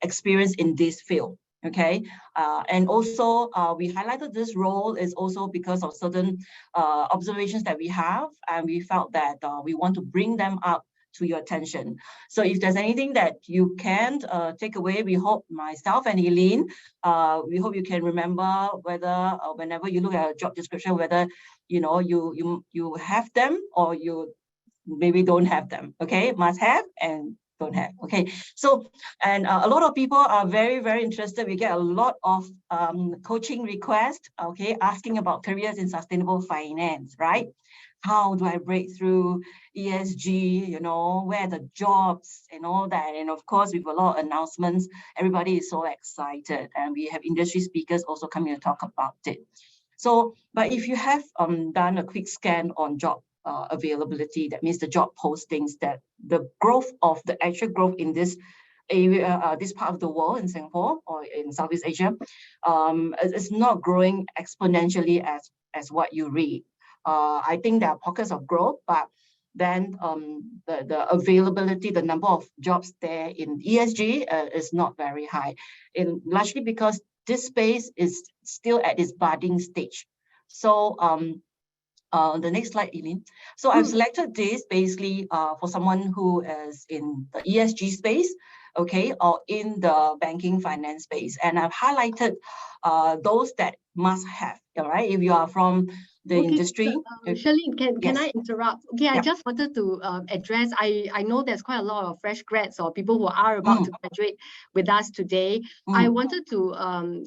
experience in this field. Okay, and also we highlighted this role is also because of certain observations that we have, and we felt that we want to bring them up to your attention. So if there's anything that you can't take away, we hope myself and Eileen, we hope you can remember whether whenever you look at a job description, whether you have them or you maybe don't have them. Okay, must have and don't have. Okay, so and a lot of people are very, very interested. We get a lot of coaching requests, okay, asking about careers in sustainable finance, right? How do I break through ESG, where are the jobs and all that. And of course, with a lot of announcements, everybody is so excited. And we have industry speakers also coming to talk about it. So, but if you have done a quick scan on job availability, that means the job postings, that the growth of the actual growth in this area, this part of the world in Singapore or in Southeast Asia, it's not growing exponentially as what you read. I think there are pockets of growth, but then the availability, the number of jobs there in ESG is not very high, largely because this space is still at its budding stage. So the next slide, Eileen. So I've selected this basically for someone who is in the ESG space, okay, or in the banking finance space. And I've highlighted those that must have, all right? If you are from the industry. Charlene, can I interrupt? Okay, yeah. I just wanted to address, I know there's quite a lot of fresh grads or people who are about to graduate with us today. I wanted to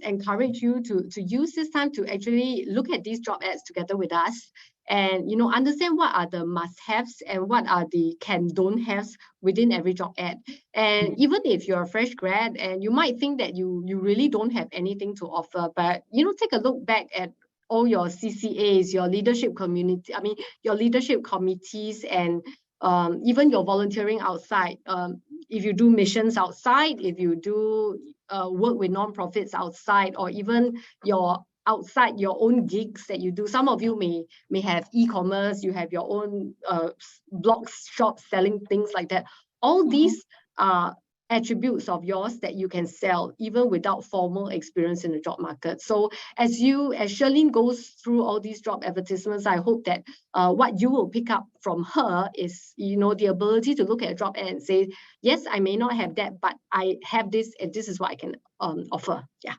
encourage you to use this time to actually look at these job ads together with us and understand what are the must-haves and what are the don't-haves within every job ad. And even if you're a fresh grad and you might think that you really don't have anything to offer, but take a look back at all your CCAs, your leadership community, your leadership committees, and even your volunteering outside. If you do missions outside, if you do work with nonprofits outside, or even your outside your own gigs that you do. Some of you may have e-commerce, you have your own blog shop selling things like that. All these are attributes of yours that you can sell even without formal experience in the job market. So as Charlene goes through all these job advertisements, I hope that what you will pick up from her is, the ability to look at a job ad and say, yes, I may not have that, but I have this, and this is what I can offer. Yeah.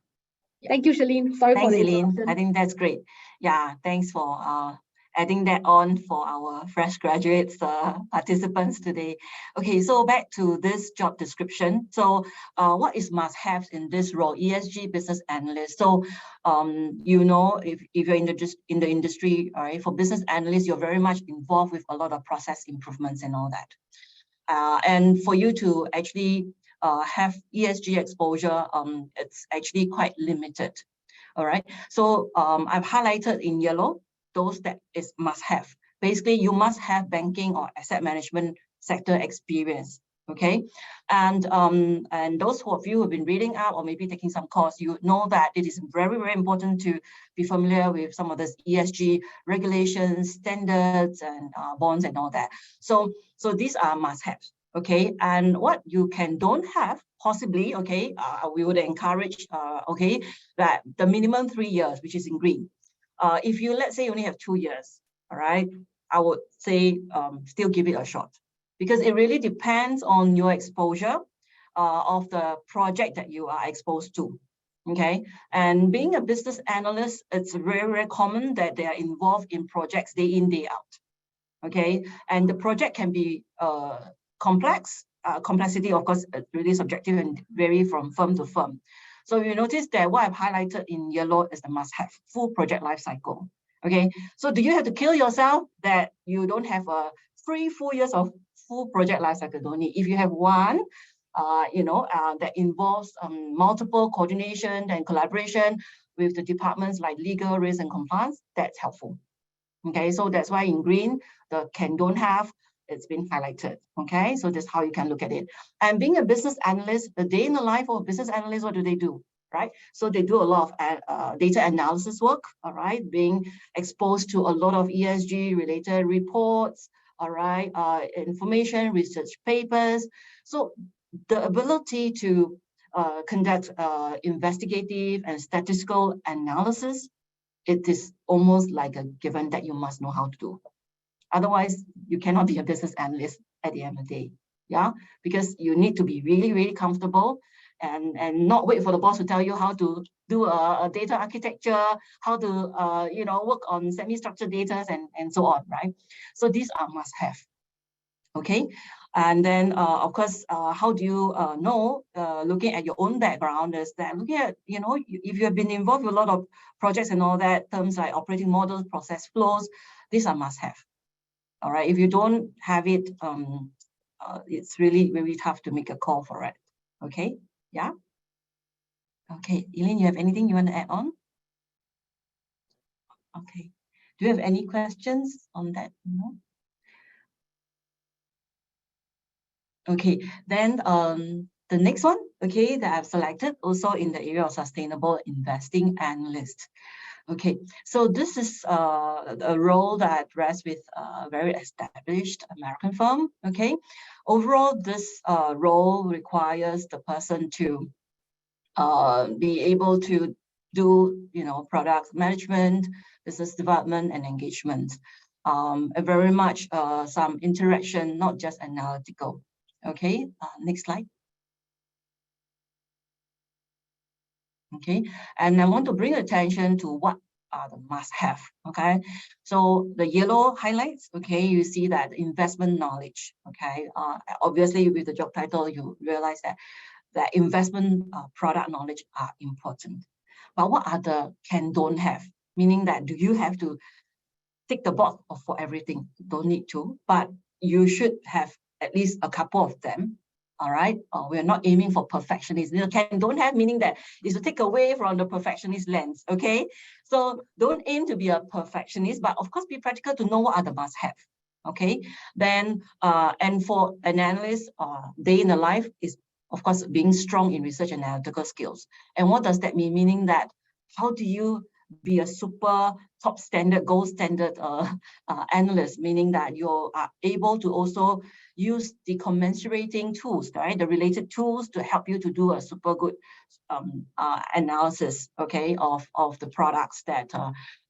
Thank you, Charlene. Sorry for the interruption. I think that's great. Yeah, thanks for adding that on for our fresh graduates participants today. Okay, so back to this job description. So what is must-haves in this role? ESG business analyst. So if you're in the industry, all right, for business analysts, you're very much involved with a lot of process improvements and all that. And for you to actually have ESG exposure, it's actually quite limited. All right, so I've highlighted in yellow those that is must have. Basically, you must have banking or asset management sector experience. Okay, and those of you who have been reading up or maybe taking some course, you know that it is very, very important to be familiar with some of this ESG regulations, standards, and bonds and all that. So these are must-haves. Okay, and what you don't have, possibly, okay, we would encourage, okay, that the minimum 3 years, which is in green. If you, let's say, only have 2 years, all right, I would say still give it a shot, because it really depends on your exposure of the project that you are exposed to. Okay, and being a business analyst, it's very, very common that they are involved in projects day in, day out. Okay, and the project can be complex. Complexity, of course, really subjective and vary from firm to firm. So you notice that what I've highlighted in yellow is the must-have full project life cycle. Okay, so do you have to kill yourself that you don't have a 3-4 years of full project life cycle? Don't need. If you have one, that involves multiple coordination and collaboration with the departments like legal, risk, and compliance, that's helpful. Okay, so that's why in green, the don't have, it's been highlighted. Okay, so that's how you can look at it. And being a business analyst, the day in the life of a business analyst, what do? Right, so they do a lot of data analysis work. All right, being exposed to a lot of ESG related reports. All right, information, research papers. So the ability to conduct investigative and statistical analysis, it is almost like a given that you must know how to do. Otherwise, you cannot be a business analyst at the end of the day. Yeah, because you need to be really, really comfortable and not wait for the boss to tell you how to do a data architecture, how to work on semi-structured data and so on, right? So these are must-have. Okay, and then of course, how do you know? Looking at your own background, is that looking at if you have been involved with a lot of projects and all that, terms like operating models, process flows, these are must-have. All right, if you don't have it, it's really very tough to make a call for it. Okay, yeah. Okay, Elaine, you have anything you want to add on? Okay, do you have any questions on that? No? Okay, then the next one, okay, that I've selected, also in the area of sustainable investing analyst. Okay, so this is a role that rests with a very established American firm. Okay, overall, this role requires the person to be able to do, product management, business development, and engagement. Very much some interaction, not just analytical. Okay, next slide. Okay, and I want to bring attention to what are the must-have. Okay, so the yellow highlights. Okay, you see that investment knowledge. Okay, obviously with the job title, you realize that investment product knowledge are important. But what are the don't have? Meaning that do you have to tick the box for everything? Don't need to, but you should have at least a couple of them. All right, we're not aiming for perfectionism. Can don't have meaning that is to take away from the perfectionist lens. Okay, so don't aim to be a perfectionist, but of course be practical to know what are the must have. Okay, then and for an analyst, day in the life is of course being strong in research and analytical skills. And what does that mean? Meaning that how do you be a super top standard, gold standard analyst, meaning that you are able to also use the commensurating tools, right? The related tools to help you to do a super good analysis, okay, of the products that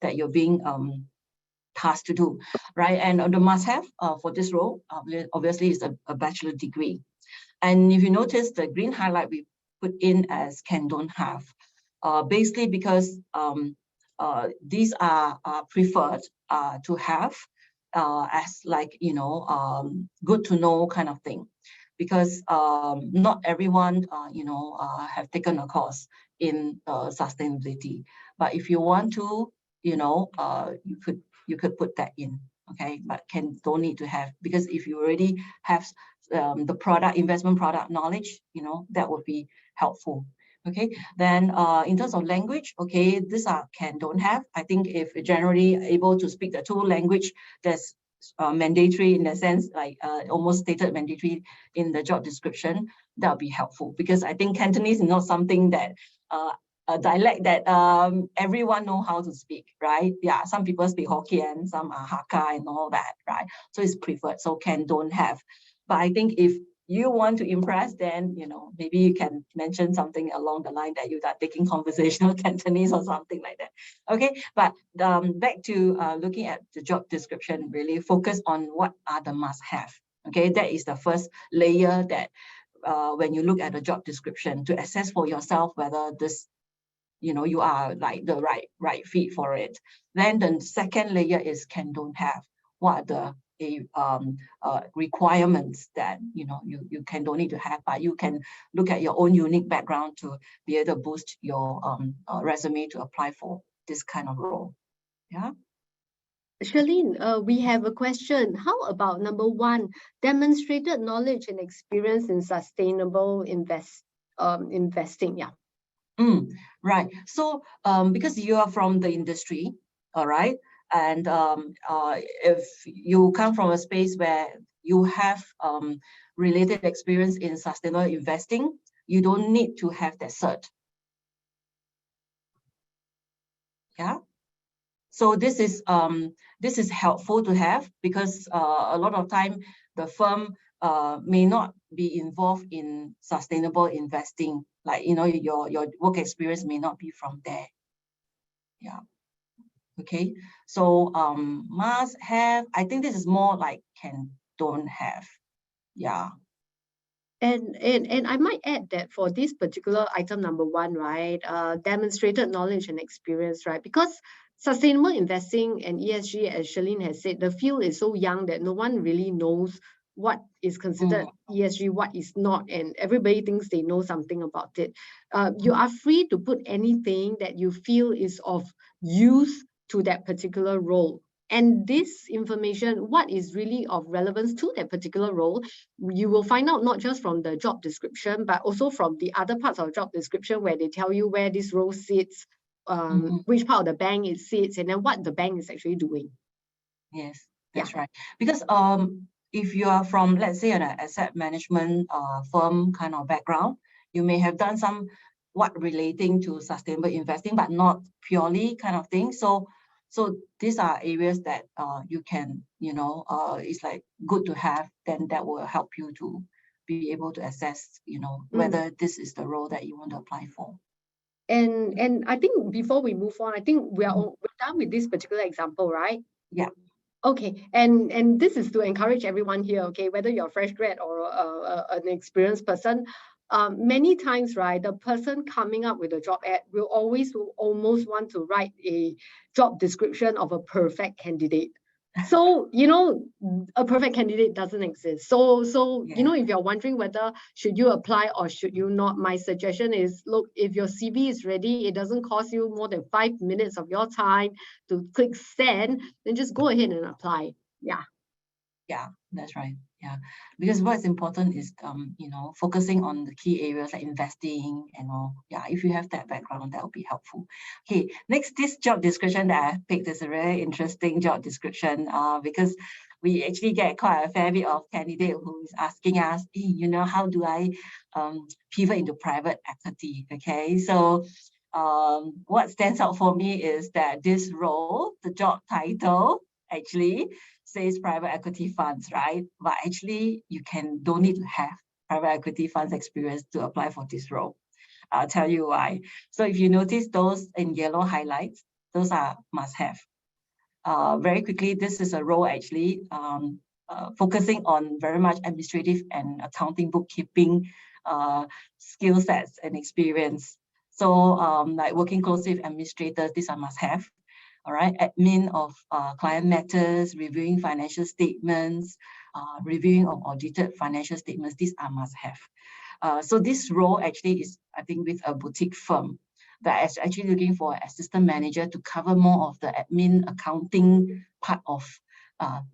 that you're being tasked to do, right? And the must-have for this role, obviously, is a bachelor degree. And if you notice, the green highlight we put in as can don't have, basically because these are preferred to have as like, you know, good to know kind of thing, because not everyone, you know, have taken a course in sustainability. But if you want to, you know, you could put that in, okay? But don't need to have, because if you already have the product, investment product knowledge, you know, that would be helpful. Okay, then in terms of language, okay, these are can don't have. I think if you're generally able to speak the two language, that's mandatory in the sense, like almost stated mandatory in the job description, that'll be helpful, because I think Cantonese is not something that a dialect that everyone know how to speak, right? Yeah, some people speak Hokkien, some are Hakka and all that, right? So it's preferred, so can don't have. But I think if you want to impress, then, you know, maybe you can mention something along the line that you are taking conversational Cantonese or something like that. Okay, but back to looking at the job description, really focus on what are the must-have. Okay, that is the first layer that when you look at the job description to assess for yourself whether this, you know, you are like the right fit for it. Then the second layer is can don't have. What are the requirements that, you know, you can don't need to have, but you can look at your own unique background to be able to boost your resume to apply for this kind of role. Yeah. Charlene, we have a question. How about number one, demonstrated knowledge and experience in sustainable investing? Yeah. Right. So because you are from the industry, all right, and if you come from a space where you have related experience in sustainable investing, you don't need to have that cert. Yeah. So this is helpful to have, because a lot of time the firm may not be involved in sustainable investing. Like, you know, your work experience may not be from there. Yeah. Okay. So must have, I think this is more like can don't have. Yeah. And I might add that for this particular item number one, right, demonstrated knowledge and experience, right? Because sustainable investing and ESG, as Charlene has said, the field is so young that no one really knows what is considered ESG, what is not, and everybody thinks they know something about it. You are free to put anything that you feel is of use to that particular role. And this information, what is really of relevance to that particular role, you will find out not just from the job description, but also from the other parts of the job description where they tell you where this role sits, which part of the bank it sits, and then what the bank is actually doing. Yes, that's right. Because if you are from, let's say, an asset management firm kind of background, you may have done some relating to sustainable investing, but not purely kind of thing. So these are areas that you can, you know, it's like good to have. Then that will help you to be able to assess, you know, whether this is the role that you want to apply for. And I think before we move on, I think we're done with this particular example, right? Yeah. Okay, and this is to encourage everyone here, okay, whether you're a fresh grad or an experienced person, many times, right, the person coming up with a job ad will almost want to write a job description of a perfect candidate. So, you know, a perfect candidate doesn't exist. So you know, if you're wondering whether should you apply or should you not, my suggestion is, look, if your CV is ready, it doesn't cost you more than 5 minutes of your time to click send, then just go ahead and apply. Yeah. Yeah, that's right. Yeah, because what's important is focusing on the key areas like investing and all. Yeah, if you have that background, that will be helpful. Okay, next, this job description that I picked is a very interesting job description because we actually get quite a fair bit of candidate who is asking us, hey, how do I pivot into private equity? Okay, so what stands out for me is that this role, the job title, actually says private equity funds, right? But actually, you don't need to have private equity funds experience to apply for this role. I'll tell you why. So if you notice those in yellow highlights, those are must-have. Very quickly, this is a role actually focusing on very much administrative and accounting bookkeeping skill sets and experience. So like working closely with administrators, these are must-have. All right, admin of client matters, reviewing financial statements, reviewing of audited financial statements, these are must-have. So this role actually is, I think, with a boutique firm that is actually looking for an assistant manager to cover more of the admin accounting part of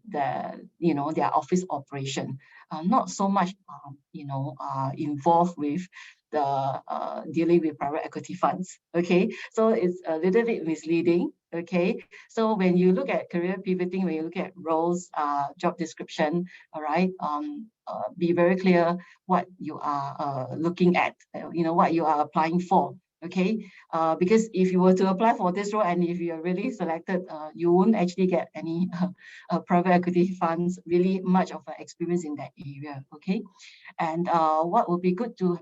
their office operation. Not so much, involved with the dealing with private equity funds. Okay, so it's a little bit misleading. Okay, so when you look at career pivoting, when you look at roles, job description, all right, be very clear what you are looking at, what you are applying for. Okay, because if you were to apply for this role and if you're really selected, you won't actually get any private equity funds, really much of an experience in that area. Okay, and what would be good to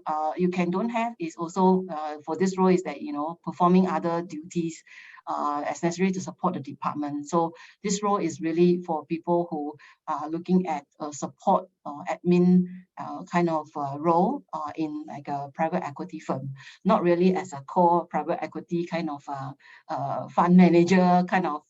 don't have is also for this role is that performing other duties as necessary to support the department. So this role is really for people who are looking at support admin kind of role in like a private equity firm, not really as a core private equity kind of fund manager kind of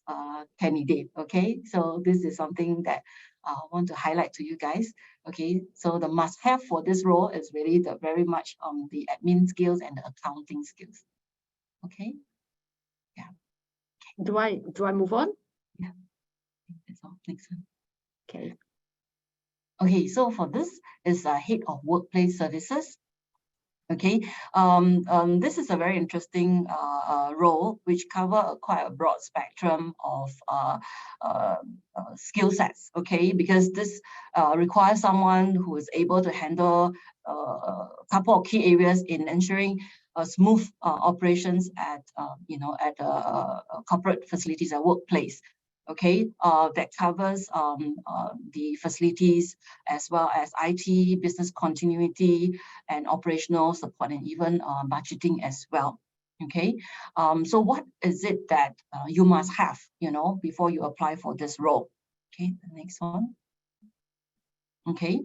candidate. Okay, so this is something that I want to highlight to you guys. Okay, so the must-have for this role is really the very much the admin skills and the accounting skills. Okay. Yeah. Do I move on? Yeah. That's all. Next one. Okay. Okay, so for this is a head of workplace services. Okay, this is a very interesting role which cover quite a broad spectrum of skill sets. Okay, because this requires someone who is able to handle a couple of key areas in ensuring smooth operations at corporate facilities at workplace. Okay, that covers the facilities as well as IT, business continuity, and operational support, and even budgeting as well. Okay, so what is it that you must have, before you apply for this role? Okay, the next one. Okay,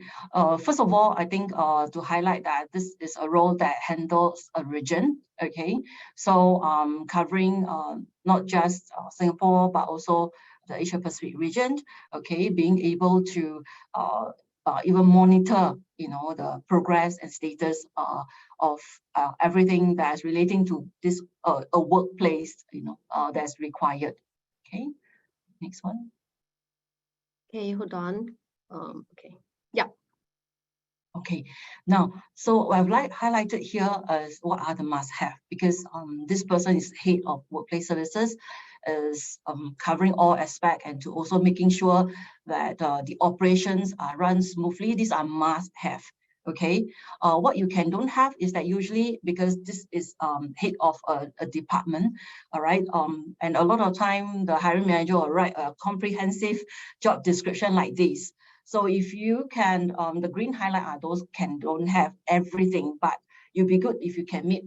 first of all, I think to highlight that this is a role that handles a region. Okay, so covering not just Singapore, but also the Asia Pacific region. Okay, being able to even monitor, the progress and status of everything that's relating to this a workplace, that's required. Okay, next one. Okay, hold on. Okay. Yeah. Okay, now, so I've highlighted here as what are the must-have, because this person is head of workplace services, is covering all aspects and to also making sure that the operations are run smoothly. These are must-have. Okay, what you don't have is that usually, because this is head of a department, all right, and a lot of time the hiring manager will write a comprehensive job description like this. So if you can, the green highlight are those don't have everything, but you'd be good if you can meet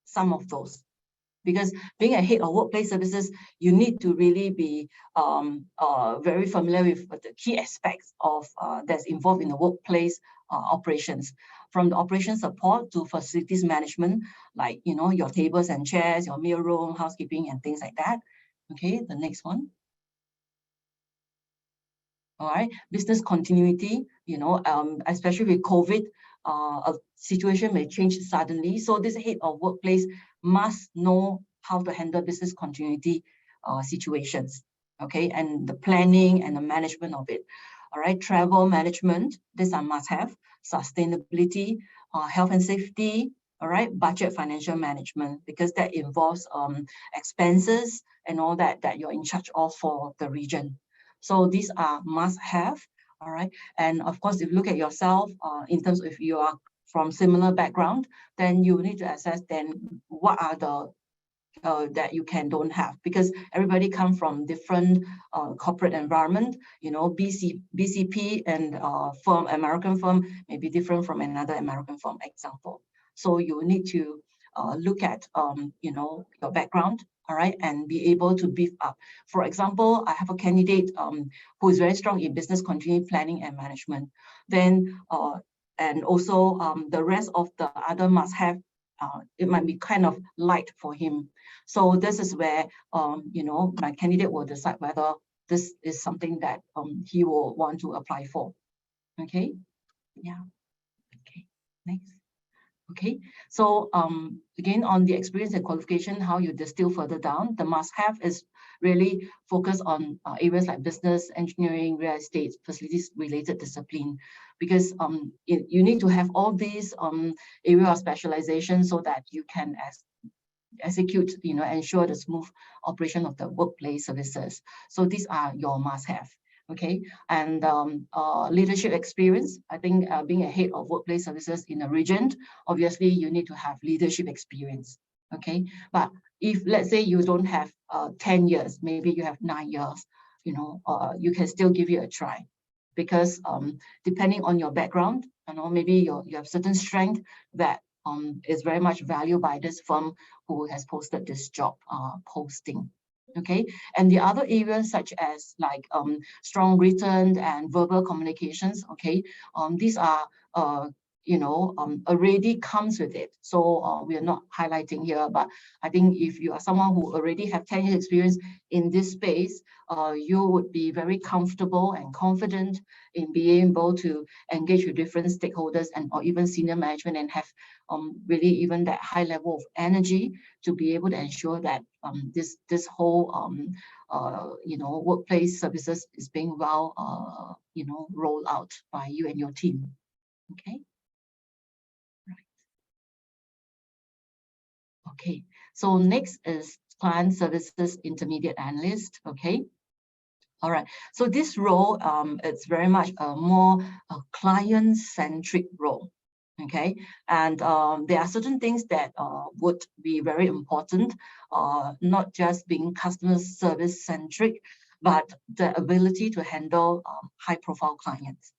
some of those. Because being a head of workplace services, you need to really be very familiar with the key aspects of that's involved in the workplace operations, from the operation support to facilities management, like your tables and chairs, your meal room, housekeeping, and things like that. Okay, the next one. All right, business continuity, especially with COVID, a situation may change suddenly. So this head of workplace must know how to handle business continuity situations, okay, and the planning and the management of it. all right, travel management, these are must-have, sustainability, health and safety, all right, budget financial management, because that involves expenses and all that you're in charge of for the region. So these are must-have, all right. And of course, if you look at yourself in terms of if you are from similar background, then you need to assess then what are the that you don't have, because everybody come from different corporate environment. You know, BCP and firm, American firm may be different from another American firm example. So you need to look at you know, your background, all right, and be able to beef up. For example, I have a candidate who is very strong in business continuity planning and management. Then and also the rest of the other must have, it might be kind of light for him. So this is where, you know, my candidate will decide whether this is something that he will want to apply for. Okay, yeah, okay, next. Okay, so again, on the experience and qualification, how you distill further down, the must-have is really focus on areas like business, engineering, real estate, facilities-related discipline, because you need to have all these area of specialization so that you can execute, you know, ensure the smooth operation of the workplace services. So these are your must-have. Okay, and leadership experience. I think being a head of workplace services in a region, obviously you need to have leadership experience. Okay, but if let's say you don't have 10 years, maybe you have 9 years, you know, you can still give it a try, because depending on your background, you know, maybe you have certain strength that is very much valued by this firm who has posted this job posting. Okay, and the other areas such as like strong written and verbal communications, okay, these are you know, already comes with it. So we are not highlighting here, but I think if you are someone who already have 10 years experience in this space, you would be very comfortable and confident in being able to engage with different stakeholders and or even senior management, and have really even that high level of energy to be able to ensure that this whole you know, workplace services is being well you know, rolled out by you and your team. Okay. Right. Okay. So next is client services intermediate analyst. Okay. All right. So this role, it's very much a more client-centric role. Okay, and there are certain things that would be very important, not just being customer service centric, but the ability to handle high-profile clients.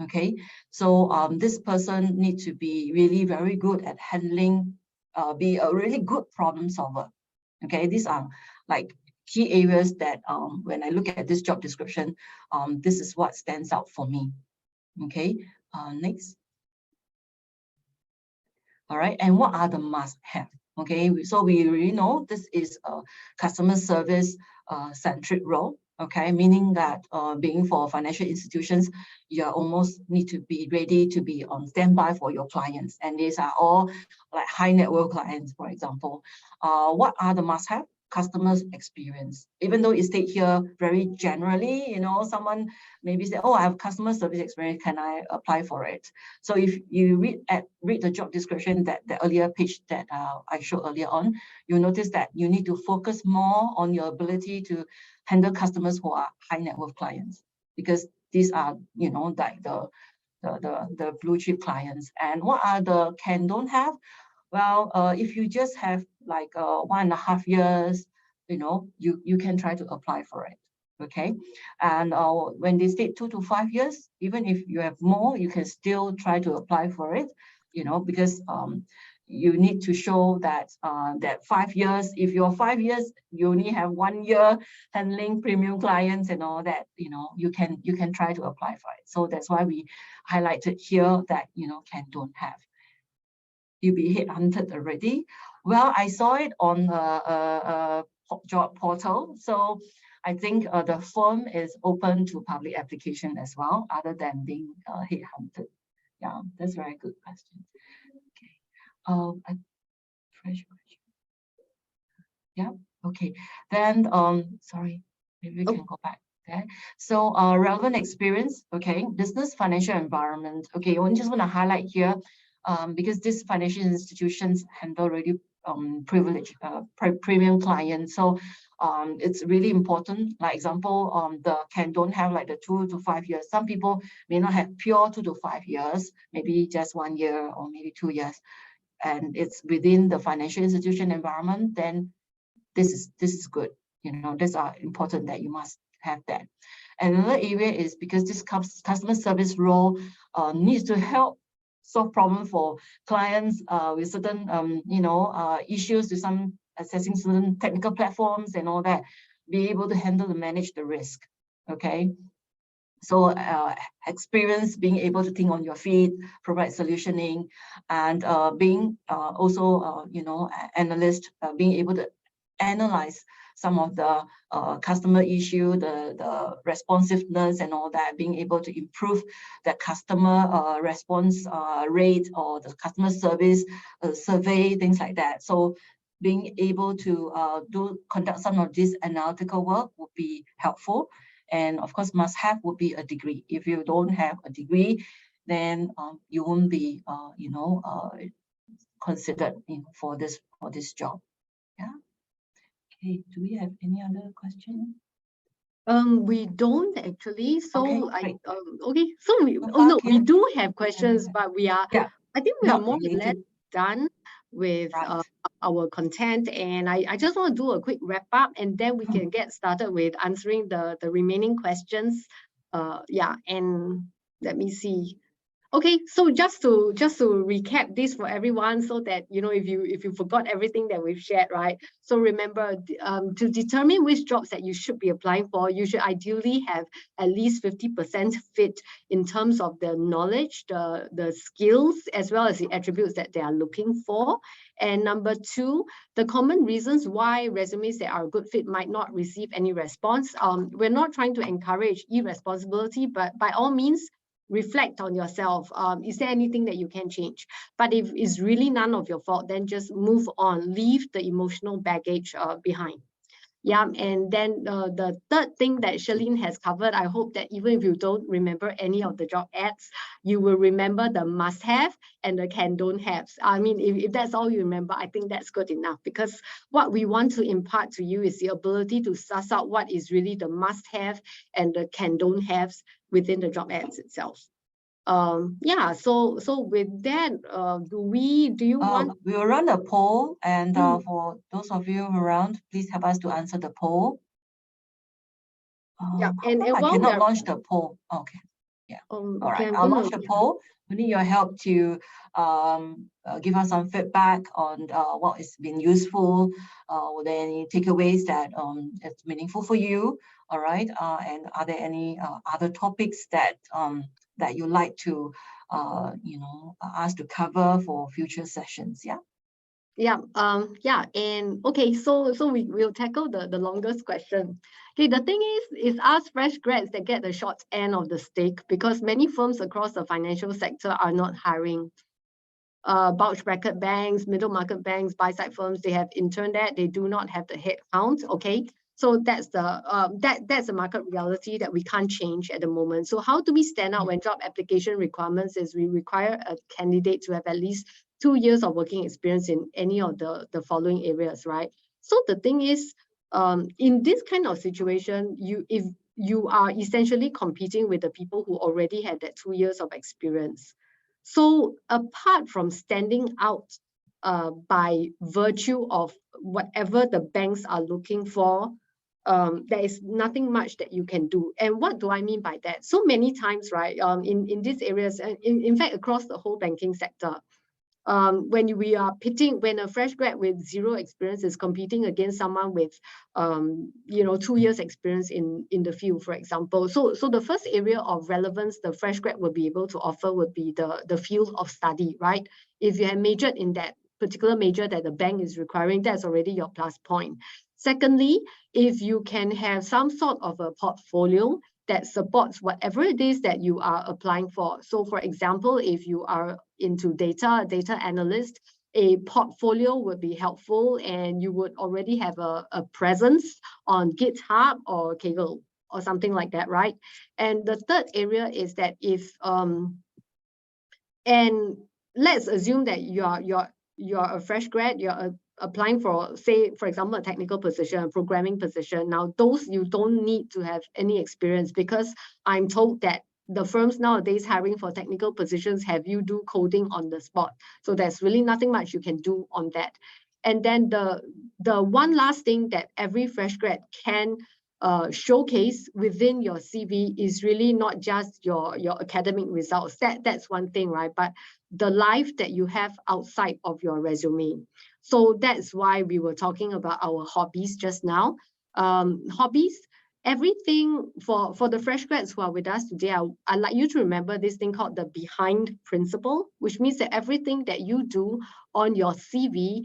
Okay, so this person needs to be really very good at handling, be a really good problem solver. Okay, these are like key areas that when I look at this job description, this is what stands out for me. Okay, next. All right, and what are the must-have? Okay, so we really know this is a customer service centric role. Okay, meaning that being for financial institutions, you almost need to be ready to be on standby for your clients, and these are all like high net worth clients, for example. What are the must-have? Customers experience. Even though it states here very generally, you know, someone maybe say, oh, I have customer service experience, can I apply for it? So if you read the job description, that the earlier page that I showed earlier on, you'll notice that you need to focus more on your ability to handle customers who are high net worth clients, because these are, you know, like the blue chip clients. And what are the can don't have? Well, if you just have like 1.5 years, you know, you can try to apply for it. Okay, and when they state 2 to 5 years, even if you have more, you can still try to apply for it, you know, because you need to show that that 5 years, if you're 5 years, you only have 1 year handling premium clients and all that, you know, you can try to apply for it. So that's why we highlighted here that, you know, can don't have. You be headhunted already? Well, I saw it on a job portal, so I think the firm is open to public application as well, other than being headhunted. Yeah, that's a very good question. Okay. Fresh question. Yeah. Okay. Then sorry, maybe we can go back. Okay, so relevant experience, okay, business financial environment. Okay, I just want to highlight here, because these financial institutions handle really privileged premium clients. So it's really important. Like example, the can don't have like the 2 to 5 years. Some people may not have pure 2 to 5 years, maybe just 1 year or maybe 2 years, and it's within the financial institution environment. Then this is good. You know, these are important that you must have that. And another area is because this customer service role needs to help solve problem for clients with certain issues, with some accessing certain technical platforms and all that, be able to handle and manage the risk. Okay, so experience being able to think on your feet, provide solutioning, and being also analyst, being able to analyze some of the customer issue, the responsiveness and all that, being able to improve the customer response rate or the customer service survey, things like that. So being able to conduct some of this analytical work would be helpful. And of course, must have would be a degree. If you don't have a degree, then you won't be considered for this job. Yeah. Okay, do we have any other question? We don't actually. So okay, so we do have questions, but we are, yeah, I think we are not more or less related. done with Right. our content, and I just want to do a quick wrap up, and then we can get started with answering the remaining questions. Yeah, and let me see. Okay, so just to recap this for everyone, so that if you forgot everything that we've shared, right? So remember, to determine which jobs that you should be applying for, you should ideally have at least 50% fit in terms of the knowledge, the skills, as well as the attributes that they are looking for. And number two, the common reasons why resumes that are a good fit might not receive any response. We're not trying to encourage irresponsibility, but by all means, reflect on yourself. Is there anything that you can change? But if it's really none of your fault, then just move on, leave the emotional baggage behind. Yeah, and then the third thing that Charlene has covered, I hope that even if you don't remember any of the job ads, you will remember the must have and the can don't haves. I mean, if that's all you remember, I think that's good enough, because what we want to impart to you is the ability to suss out what is really the must have and the can don't haves within the job ads itself. Yeah, so with that, do you want? We will run a poll, and for those of you around, please help us to answer the poll. Yeah, and I cannot launch the poll. Okay, yeah. All right, I'll launch the poll. We need your help to give us some feedback on what has been useful, were there any takeaways that it's meaningful for you? All right, and are there any other topics that that you like to us to cover for future sessions? Yeah. Yeah, and okay, so we'll tackle the longest question. Okay, the thing is us fresh grads that get the short end of the stick, because many firms across the financial sector are not hiring. Bulge bracket banks, middle market banks, buy-side firms, they have interned that, they do not have the headcount. Okay, so that's the that's a market reality that we can't change at the moment. So how do we stand out when job application requirements is we require a candidate to have at least 2 years of working experience in any of the following areas, right? So the thing is, in this kind of situation, if you are essentially competing with the people who already had that 2 years of experience. So apart from standing out by virtue of whatever the banks are looking for, there is nothing much that you can do. And what do I mean by that? So many times, right, in these areas, in fact, across the whole banking sector, when a fresh grad with zero experience is competing against someone with 2 years experience in the field, for example. So the first area of relevance the fresh grad will be able to offer would be the field of study, right? If you have majored in that particular major that the bank is requiring, that's already your plus point. Secondly, if you can have some sort of a portfolio that supports whatever it is that you are applying for. So for example, if you are into data analyst, a portfolio would be helpful, and you would already have a presence on GitHub or Kaggle or something like that, right? And the third area is that if and let's assume that you're a fresh grad, you're applying for, say, for example, a technical position, a programming position. Now, those you don't need to have any experience, because I'm told that the firms nowadays hiring for technical positions have you do coding on the spot. So there's really nothing much you can do on that. And then the one last thing that every fresh grad can showcase within your CV is really not just your academic results. That's one thing, right? But the life that you have outside of your resume. So that's why we were talking about our hobbies just now. Hobbies, everything for the fresh grads who are with us today, I'd like you to remember this thing called the behind principle, which means that everything that you do on your CV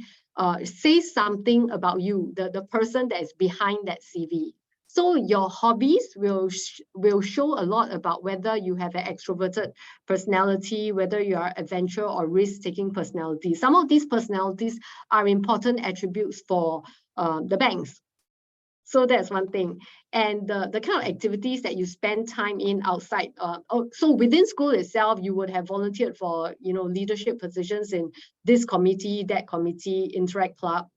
says something about you, the person that is behind that CV. So your hobbies will show a lot about whether you have an extroverted personality, whether you are adventure or risk-taking personality. Some of these personalities are important attributes for the banks. So that's one thing. And the kind of activities that you spend time in outside. So within school itself, you would have volunteered for, leadership positions in this committee, that committee, Interact Club.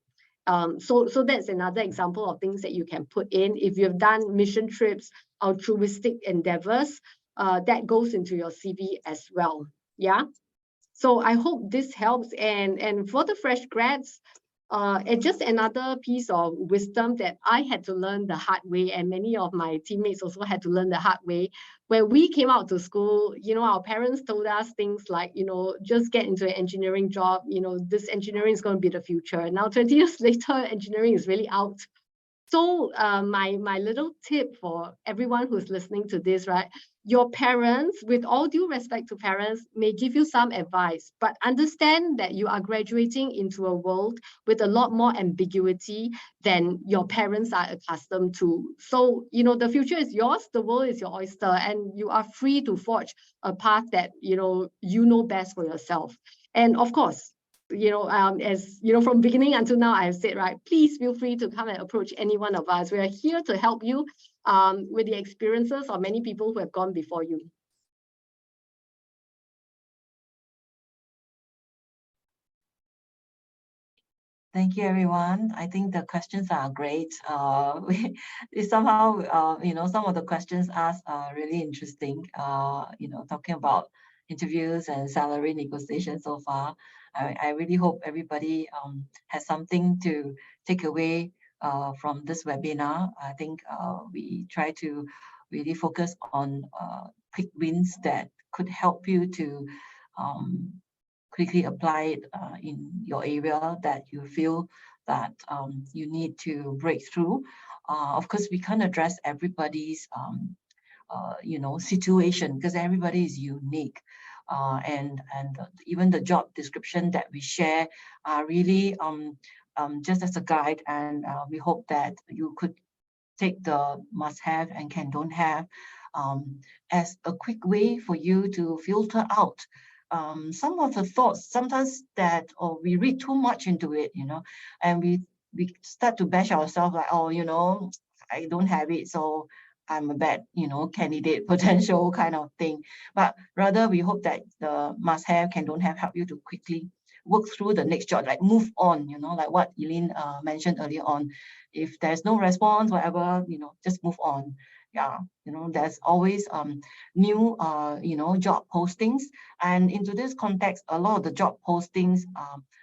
So that's another example of things that you can put in. If you've done mission trips, altruistic endeavors, that goes into your CV as well. Yeah. So I hope this helps. And for the fresh grads, and just another piece of wisdom that I had to learn the hard way, and many of my teammates also had to learn the hard way. When we came out to school, our parents told us things like, just get into an engineering job, this engineering is going to be the future. Now, 20 years later, engineering is really out. So my little tip for everyone who's listening to this, right? Your parents, with all due respect to parents, may give you some advice, but understand that you are graduating into a world with a lot more ambiguity than your parents are accustomed to. So, the future is yours, the world is your oyster, and you are free to forge a path that, you know best for yourself. And of course, as from beginning until now, I've said, right, please feel free to come and approach any one of us. We are here to help you with the experiences of many people who have gone before you. Thank you, everyone. I think the questions are great. Somehow, some of the questions asked are really interesting. Talking about interviews and salary negotiation so far. I really hope everybody has something to take away from this webinar. I think we try to really focus on quick wins that could help you to quickly apply it in your area that you feel that you need to break through. Of course, we can't address everybody's situation, because everybody is unique. And even the job description that we share are really just as a guide, and we hope that you could take the must have and can don't have as a quick way for you to filter out some of the thoughts sometimes that we read too much into it, and we start to bash ourselves like, oh, I don't have it, so I'm a bad, candidate potential kind of thing. But rather, we hope that the must have can don't have help you to quickly work through the next job, like move on, like what Eileen mentioned earlier on. If there's no response, whatever, just move on. Yeah, there's always new job postings, and into this context, a lot of the job postings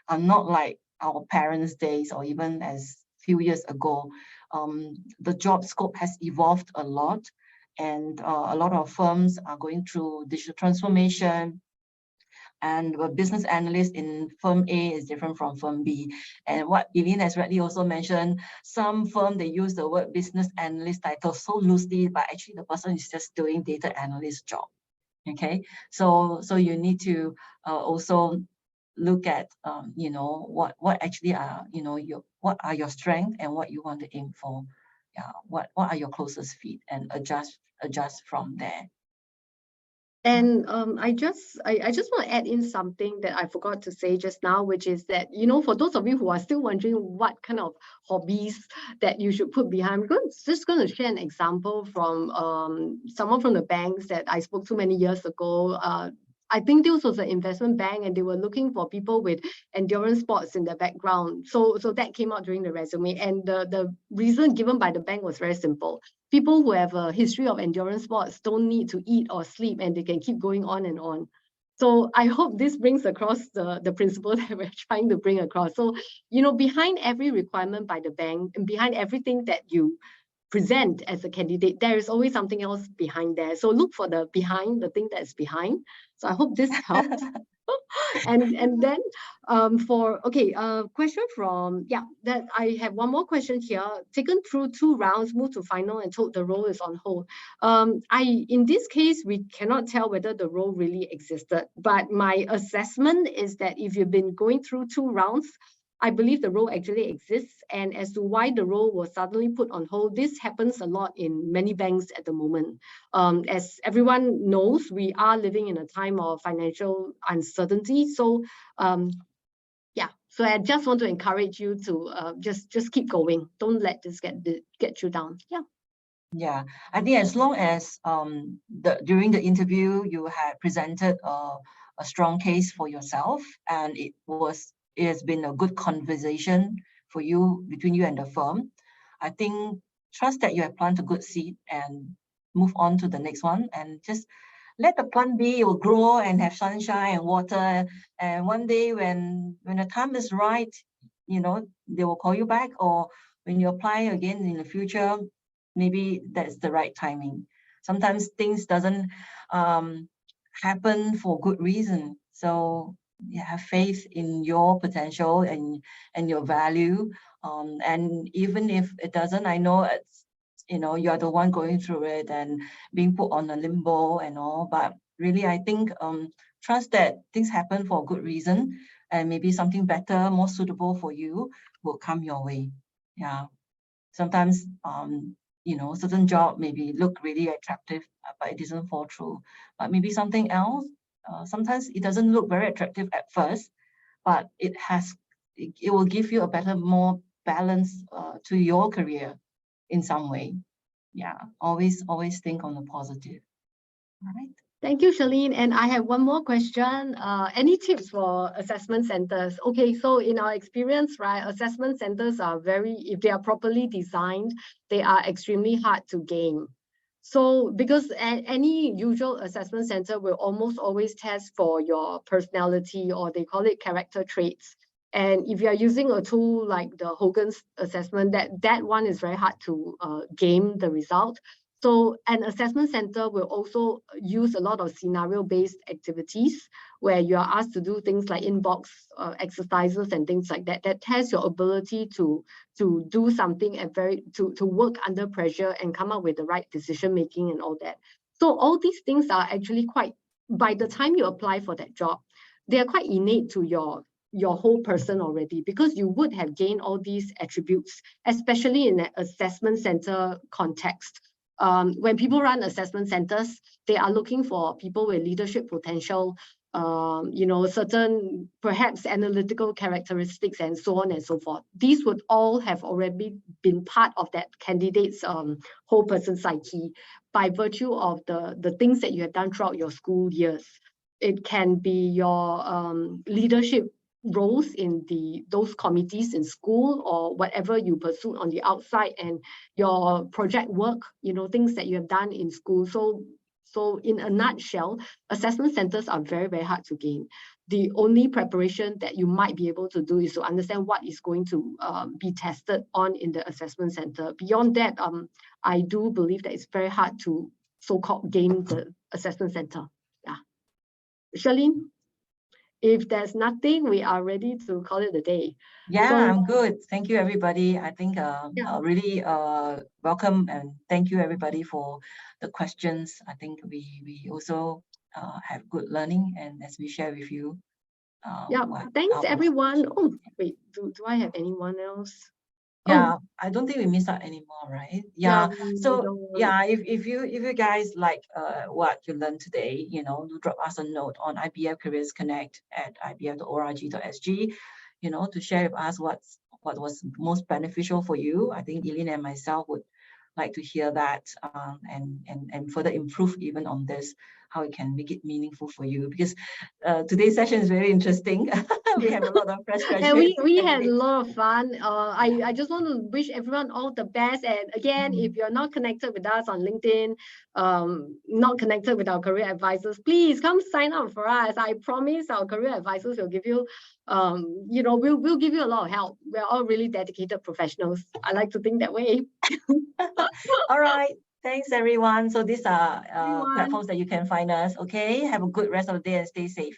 are not like our parents' days or even as few years ago. The job scope has evolved a lot, and a lot of firms are going through digital transformation. And a business analyst in firm A is different from firm B. And what Eileen has rightly also mentioned, some firm, they use the word business analyst title so loosely, but actually the person is just doing data analyst job. Okay, so you need to also look at what actually are what are your strengths and what you want to aim for. Yeah, what are your closest fit, and adjust from there. And I just want to add in something that I forgot to say just now, which is that, for those of you who are still wondering what kind of hobbies that you should put behind, I'm just going to share an example from someone from the banks that I spoke to many years ago. I think this was an investment bank, and they were looking for people with endurance sports in their background. So that came out during the resume. And the reason given by the bank was very simple. People who have a history of endurance sports don't need to eat or sleep, and they can keep going on and on. So I hope this brings across the principle that we're trying to bring across. So, behind every requirement by the bank and behind everything that you present as a candidate, there is always something else behind there. So look for the thing that's behind. So I hope this helps. And then question from that I have one more question here. Taken through 2 rounds, moved to final, and told the role is on hold. In this case, we cannot tell whether the role really existed, but my assessment is that if you've been going through 2 rounds, I believe the role actually exists. And as to why the role was suddenly put on hold, this happens a lot in many banks at the moment. As everyone knows, we are living in a time of financial uncertainty. So so I just want to encourage you to just keep going. Don't let this get you down. Yeah, I think as long as during the interview you had presented a strong case for yourself, and it has been a good conversation for you between you and the firm, I think trust that you have planted a good seed and move on to the next one, and just let the plant be. It will grow and have sunshine and water, and one day when the time is right, they will call you back, or when you apply again in the future, maybe that's the right timing. Sometimes things doesn't happen for good reason. So you have faith in your potential and your value. And even if it doesn't, I know it's, you're the one going through it and being put on a limbo and all. But really, I think trust that things happen for a good reason, and maybe something better, more suitable for you will come your way. Yeah. Sometimes certain job maybe look really attractive, but it doesn't fall through. But maybe something else, sometimes it doesn't look very attractive at first, but it will give you a better, more balance to your career in some way. Yeah, always think on the positive. All right. Thank you, Charlene. And I have one more question. Any tips for assessment centers? Okay, so in our experience, right, assessment centers are if they are properly designed, they are extremely hard to gain. So because any usual assessment center will almost always test for your personality, or they call it character traits. And if you are using a tool like the Hogan's assessment, that one is very hard to gain the result. So an assessment center will also use a lot of scenario-based activities where you are asked to do things like inbox exercises and things like that, that test your ability to do something to work under pressure and come up with the right decision-making and all that. So all these things are actually by the time you apply for that job, they are quite innate to your whole person already, because you would have gained all these attributes, especially in an assessment center context. When people run assessment centers, they are looking for people with leadership potential, certain perhaps analytical characteristics, and so on and so forth. These would all have already been part of that candidate's whole person psyche by virtue of the things that you have done throughout your school years. It can be your leadership roles in those committees in school, or whatever you pursue on the outside, and your project work, things that you have done in school. So in a nutshell, assessment centers are very, very hard to gain. The only preparation that you might be able to do is to understand what is going to be tested on in the assessment center. Beyond that, I do believe that it's very hard to so-called gain the assessment center. Yeah. Charlene? If there's nothing, we are ready to call it a day. Yeah, I'm good. Thank you, everybody. I think really welcome, and thank you, everybody, for the questions. I think we also have good learning, and as we share with you. Thanks, everyone. Oh, wait, do I have anyone else? Yeah, I don't think we miss out anymore, right? Yeah. No, So don't worry. yeah, if you guys like what you learned today, you know, do drop us a note on IBF Careers Connect at ibf.org.sg, you know, to share with us what was most beneficial for you. I think Eileen and myself would like to hear that, and further improve even on this, how it can make it meaningful for you, because today's session is very interesting. We have a lot of fresh And graduates. we had a lot of fun. I just want to wish everyone all the best. And again, if you're not connected with us on LinkedIn, not connected with our career advisors, please come sign up for us. I promise our career advisors will give you, you know, we'll give you a lot of help. We're all really dedicated professionals. I like to think that way. All right. Thanks, everyone. So these are Everyone. platforms that you can find us. Okay. Have a good rest of the day and stay safe.